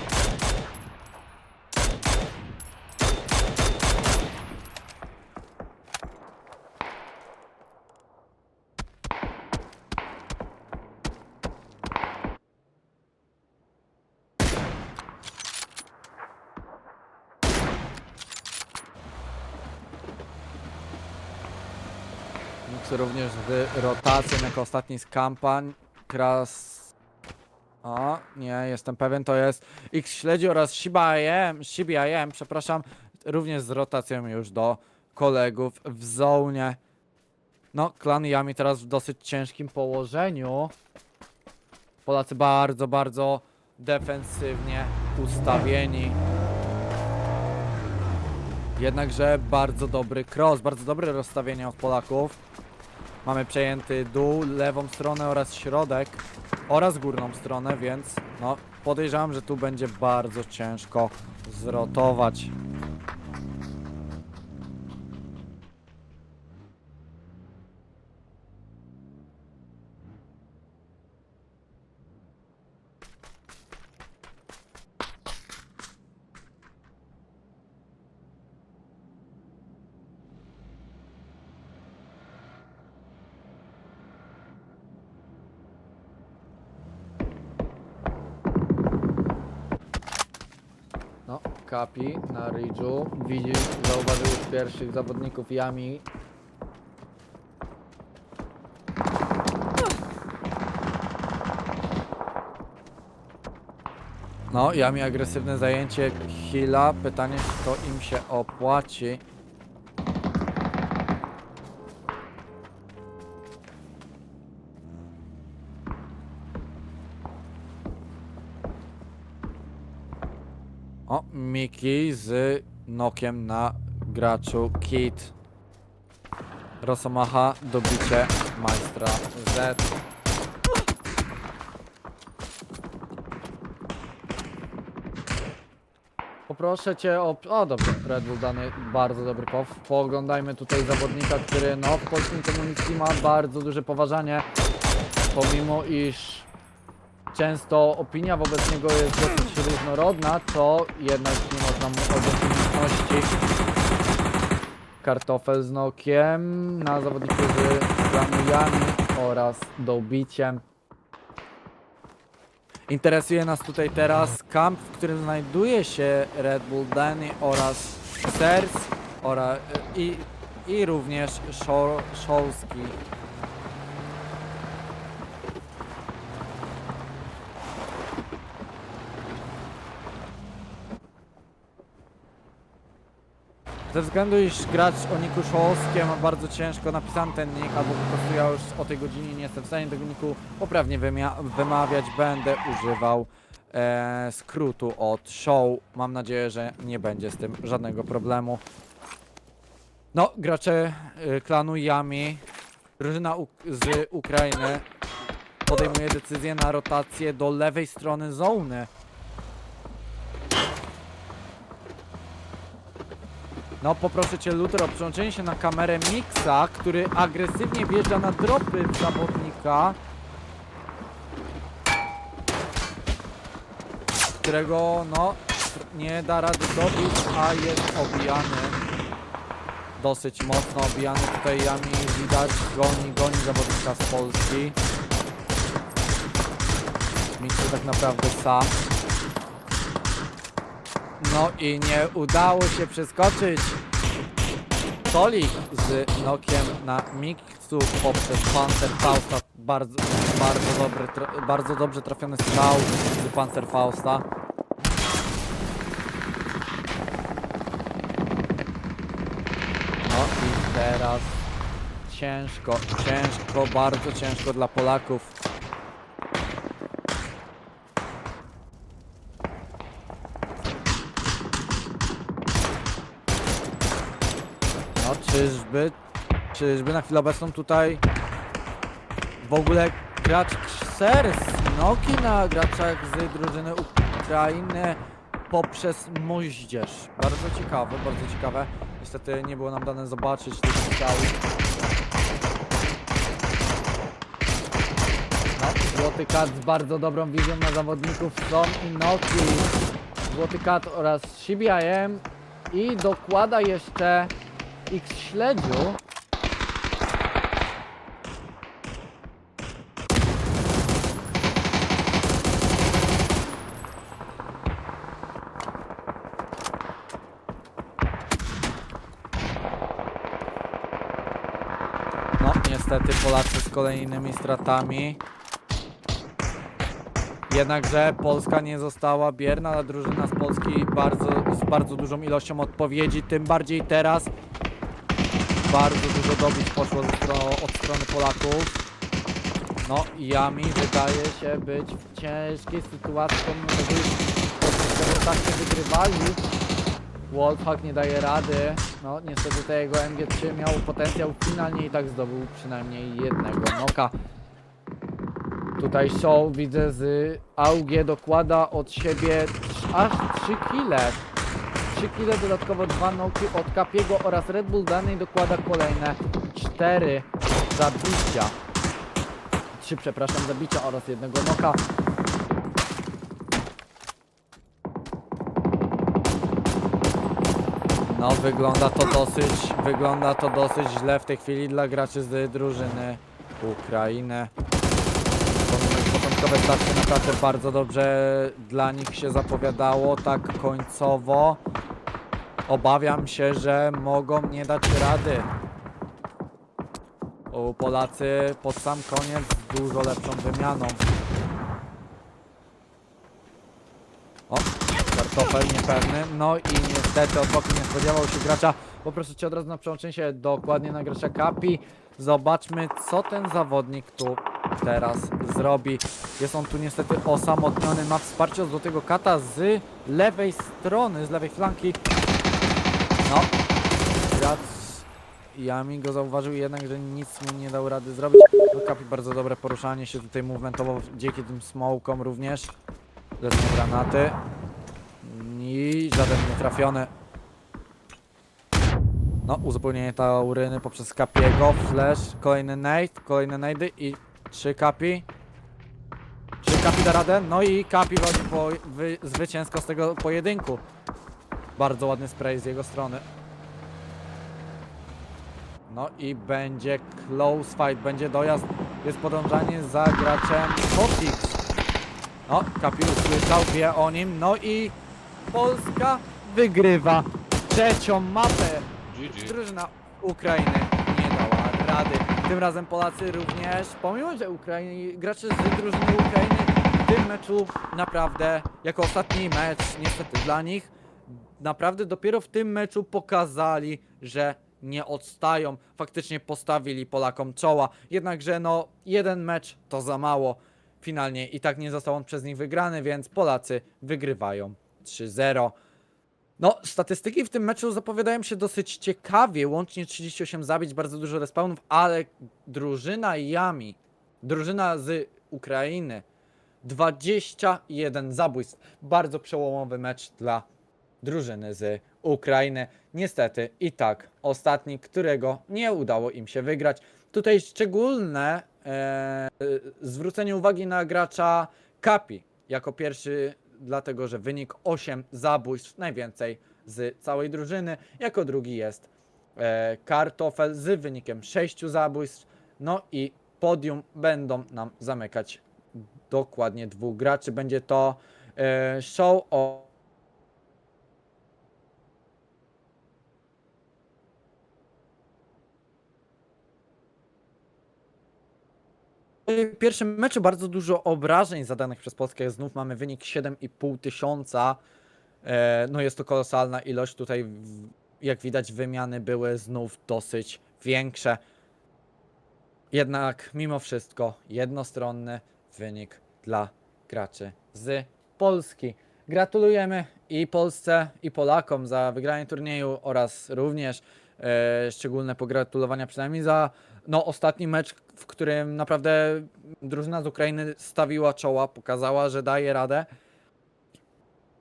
Nixu również z rotacją jako ostatni z kampań. O, nie, jestem pewien, to jest X Śledzi oraz Shiba IM, przepraszam, również z rotacją już do kolegów w zonie. No, klan Yami teraz w dosyć ciężkim położeniu. Polacy bardzo, bardzo defensywnie ustawieni. Jednakże bardzo dobry cross, bardzo dobre rozstawienie od Polaków. Mamy przejęty dół, lewą stronę oraz środek oraz górną stronę, więc no podejrzewam, że tu będzie bardzo ciężko zrotować. No, Kapi na Ridge'u. Zauważył już pierwszych zawodników Yami. No, Yami agresywne zajęcie Hila. Pytanie, czy to im się opłaci. O, Miki z nokiem na graczu Kit. Rosomacha, dobicie Majstra Z. Poproszę Cię o... O, dobrze, Red Bull dany bardzo dobry pow. Pooglądajmy tutaj zawodnika, który no w polskim komunikacji ma bardzo duże poważanie. Pomimo iż często opinia wobec niego jest dosyć różnorodna, to jednak nie można mu odjąć umiejętności. Kartofel z nokiem na zawodniku z klanu Yami oraz dobiciem. Interesuje nas tutaj teraz kamp, w którym znajduje się Red Bull Danny oraz Sers i również Szolski. Ze względu, iż gracz o niku Szolskie ma bardzo ciężko napisany ten nick, albo po prostu ja już o tej godzinie nie jestem w stanie tego niku poprawnie wymawiać, będę używał skrótu od show. Mam nadzieję, że nie będzie z tym żadnego problemu. No, gracze klanu Yami, drużyna z Ukrainy podejmuje decyzję na rotację do lewej strony zony. No poproszę cię, Luther, o przełączenie się na kamerę Mixa, który agresywnie wjeżdża na dropy w zawodnika, którego no nie da rady dobić, a jest obijany. Dosyć mocno obijany. Tutaj Yami widać, goni zawodnika z Polski. Mixu tak naprawdę sam. No i nie udało się przeskoczyć Tolik z Nokiem na Mixu poprzez Panzerfausta. Bardzo dobrze trafiony strzał z Panzerfausta. No i teraz ciężko, bardzo ciężko dla Polaków. No czyżby na chwilę obecną tutaj w ogóle gracz Xer z Noki na graczach z drużyny Ukrainy poprzez moździerz. Bardzo ciekawe. Niestety nie było nam dane zobaczyć tych strzałów. No, Złoty Kat z bardzo dobrą wizją na zawodników Son i Noki. Złoty Kat oraz CBIM i dokłada jeszcze X-Śledziu. No, niestety Polacy z kolejnymi stratami. Jednakże Polska nie została bierna, a drużyna z Polski z bardzo dużą ilością odpowiedzi, tym bardziej teraz. Bardzo dużo dobić poszło od strony Polaków. No, Yami wydaje się być w ciężkiej sytuacji, pomimo tego, że tak nie wygrywali. Wolfhack nie daje rady. No, niestety te jego MG3 miał potencjał finalnie i tak zdobył przynajmniej jednego noka. Tutaj Show widzę z AUG dokłada od siebie aż 3 kile. 3 kile, dodatkowo 2 noki od Kapiego oraz Red Bull Danej dokłada kolejne 4 zabicia. 3, przepraszam, zabicia oraz jednego noka. No, wygląda to dosyć źle w tej chwili dla graczy z drużyny Ukrainy. Początkowe starcie naprawdę bardzo dobrze dla nich się zapowiadało, tak końcowo. Obawiam się, że mogą nie dać rady. Polacy pod sam koniec z dużo lepszą wymianą. O, kartofel niepewny. No i niestety Odwoki nie spodziewał się gracza. Poproszę cię od razu na przełączenie się dokładnie na gracza Kapi. Zobaczmy, co ten zawodnik tu teraz zrobi. Jest on tu niestety osamotniony. Ma wsparcie od Złotego Kata z lewej strony, z lewej flanki. No, gracz Yami go zauważył jednak, że nic mu nie dał rady zrobić. No, Kapi bardzo dobre poruszanie się tutaj movementowo dzięki tym smokom również. Lecą granaty. I żaden nie trafiony. No, uzupełnienie Tauryny poprzez Kapiego. Flash, kolejne nade i 3 Kapi. 3 Kapi da radę. No i Kapi wchodzi zwycięsko z tego pojedynku. Bardzo ładny spray z jego strony. No i będzie close fight, będzie dojazd. Jest podążanie za graczem Kotix. No, Kapi usłyszał, wie o nim. No i Polska wygrywa trzecią mapę. GG. Drużyna Ukrainy nie dała rady. Tym razem Polacy również, pomimo że gracze z drużyny Ukrainy w tym meczu naprawdę, jako ostatni mecz niestety dla nich, naprawdę dopiero w tym meczu pokazali, że nie odstają. Faktycznie postawili Polakom czoła. Jednakże no, jeden mecz to za mało. Finalnie i tak nie został on przez nich wygrany, więc Polacy wygrywają 3-0. No, statystyki w tym meczu zapowiadają się dosyć ciekawie. Łącznie 38 zabić, bardzo dużo respawnów, ale drużyna Yami, drużyna z Ukrainy, 21 zabójstw. Bardzo przełomowy mecz dla drużyny z Ukrainy. Niestety i tak ostatni, którego nie udało im się wygrać. Tutaj szczególne zwrócenie uwagi na gracza Kapi jako pierwszy, dlatego że wynik 8 zabójstw, najwięcej z całej drużyny. Jako drugi jest Kartofel z wynikiem 6 zabójstw. No i podium będą nam zamykać dokładnie dwóch graczy. Będzie to show o w pierwszym meczu bardzo dużo obrażeń zadanych przez Polskę. Znów mamy wynik 7,5 tysiąca. No jest to kolosalna ilość. Tutaj jak widać wymiany były znów dosyć większe. Jednak mimo wszystko jednostronny wynik dla graczy z Polski. Gratulujemy i Polsce, i Polakom za wygranie turnieju oraz również szczególne pogratulowania przynajmniej za ostatni mecz, w którym naprawdę drużyna z Ukrainy stawiła czoła, pokazała, że daje radę.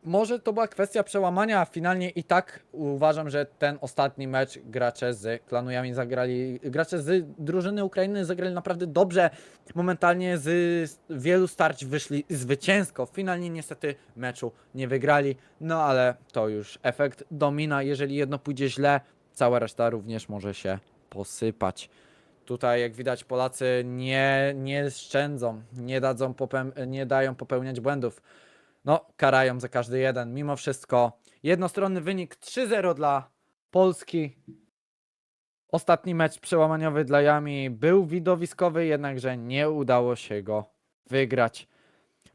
Może to była kwestia przełamania, a finalnie i tak uważam, że ten ostatni mecz gracze z Klanujami zagrali, gracze z drużyny Ukrainy zagrali naprawdę dobrze. Momentalnie z wielu starć wyszli zwycięsko. Finalnie niestety meczu nie wygrali, no ale to już efekt domina. Jeżeli jedno pójdzie źle, cała reszta również może się posypać. Tutaj jak widać Polacy nie szczędzą, nie dają popełniać błędów. No, karają za każdy jeden. Mimo wszystko jednostronny wynik 3-0 dla Polski. Ostatni mecz przełamaniowy dla Yami był widowiskowy, jednakże nie udało się go wygrać.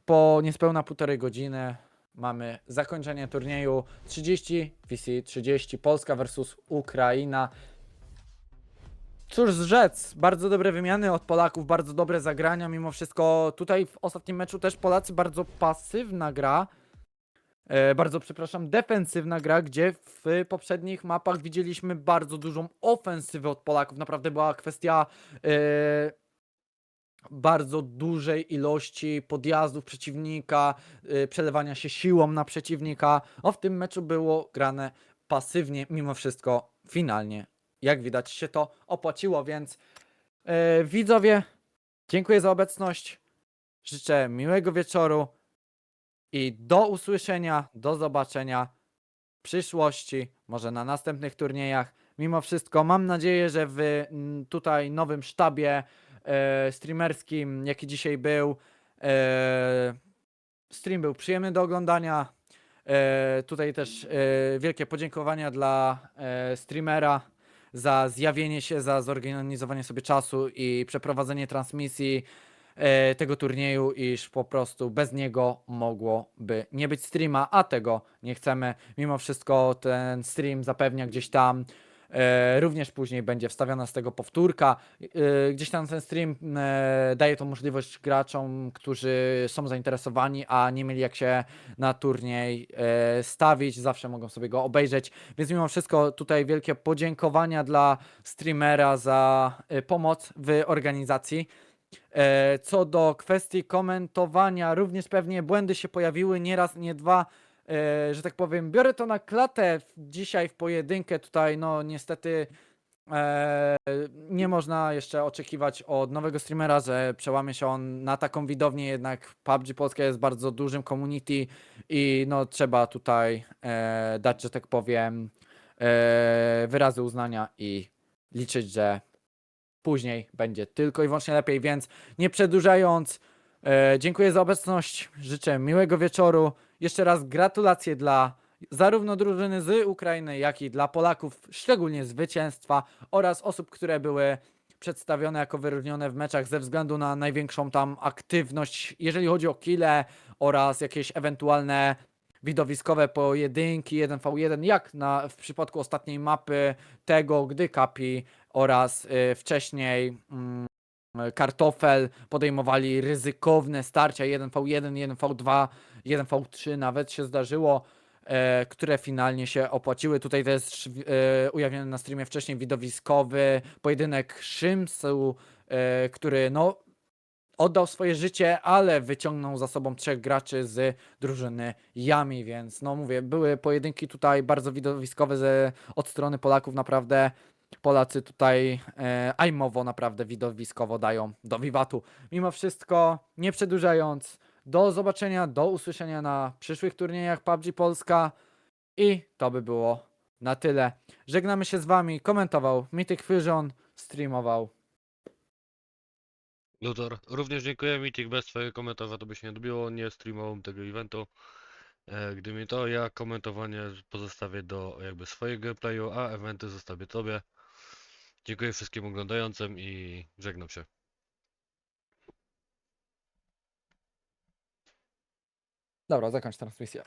Po niespełna 1,5 godziny mamy zakończenie turnieju 30 vs 30 Polska versus Ukraina. Cóż rzec, bardzo dobre wymiany od Polaków, bardzo dobre zagrania, mimo wszystko tutaj w ostatnim meczu też Polacy bardzo pasywna gra, bardzo przepraszam, defensywna gra, gdzie w poprzednich mapach widzieliśmy bardzo dużą ofensywę od Polaków, naprawdę była kwestia bardzo dużej ilości podjazdów przeciwnika, przelewania się siłą na przeciwnika, w tym meczu było grane pasywnie, mimo wszystko finalnie jak widać się to opłaciło, więc widzowie, dziękuję za obecność, życzę miłego wieczoru i do usłyszenia, do zobaczenia w przyszłości, może na następnych turniejach. Mimo wszystko mam nadzieję, że w tutaj nowym sztabie streamerskim, jaki dzisiaj był, stream był przyjemny do oglądania. Tutaj też wielkie podziękowania dla streamera za zjawienie się, za zorganizowanie sobie czasu i przeprowadzenie transmisji tego turnieju, iż po prostu bez niego mogłoby nie być streama, a tego nie chcemy. Mimo wszystko ten stream zapewnia gdzieś tam, również później będzie wstawiona z tego powtórka. Gdzieś tam ten stream daje tą możliwość graczom, którzy są zainteresowani, a nie mieli jak się na turniej stawić, zawsze mogą sobie go obejrzeć. Więc mimo wszystko tutaj wielkie podziękowania dla streamera za pomoc w organizacji. Co do kwestii komentowania, również pewnie błędy się pojawiły, nie raz, nie dwa, że tak powiem. Biorę to na klatę dzisiaj w pojedynkę. Tutaj no niestety nie można jeszcze oczekiwać od nowego streamera, że przełamie się on na taką widownię, jednak PUBG Polska jest bardzo dużym community i no trzeba tutaj dać, że tak powiem, wyrazy uznania i liczyć, że później będzie tylko i wyłącznie lepiej, więc nie przedłużając, dziękuję za obecność, życzę miłego wieczoru. Jeszcze raz gratulacje dla zarówno drużyny z Ukrainy, jak i dla Polaków, szczególnie zwycięstwa oraz osób, które były przedstawione jako wyróżnione w meczach ze względu na największą tam aktywność, jeżeli chodzi o kile oraz jakieś ewentualne widowiskowe pojedynki 1v1, jak w przypadku ostatniej mapy tego, gdy Kapi oraz wcześniej Kartofel podejmowali ryzykowne starcia 1v1, 1v2, 1v3 nawet się zdarzyło, które finalnie się opłaciły. Tutaj też ujawniony na streamie wcześniej widowiskowy pojedynek Szymsu, który no oddał swoje życie, ale wyciągnął za sobą 3 graczy z drużyny Yami, więc no mówię, były pojedynki tutaj bardzo widowiskowe od strony Polaków, naprawdę Polacy tutaj aimowo naprawdę widowiskowo dają do wiwatu. Mimo wszystko, nie przedłużając, do zobaczenia, do usłyszenia na przyszłych turniejach PUBG Polska i to by było na tyle. Żegnamy się z wami, komentował Mythic Fusion, streamował. Luthor, również dziękuję. Mitik, bez twojego komentarza to by się nie odbiło. Nie streamowałem tego eventu. Gdyby to, ja komentowanie pozostawię do jakby swojego gameplayu, a eventy zostawię tobie. Dziękuję wszystkim oglądającym i żegnam się. Dobra, zakończ transmisję.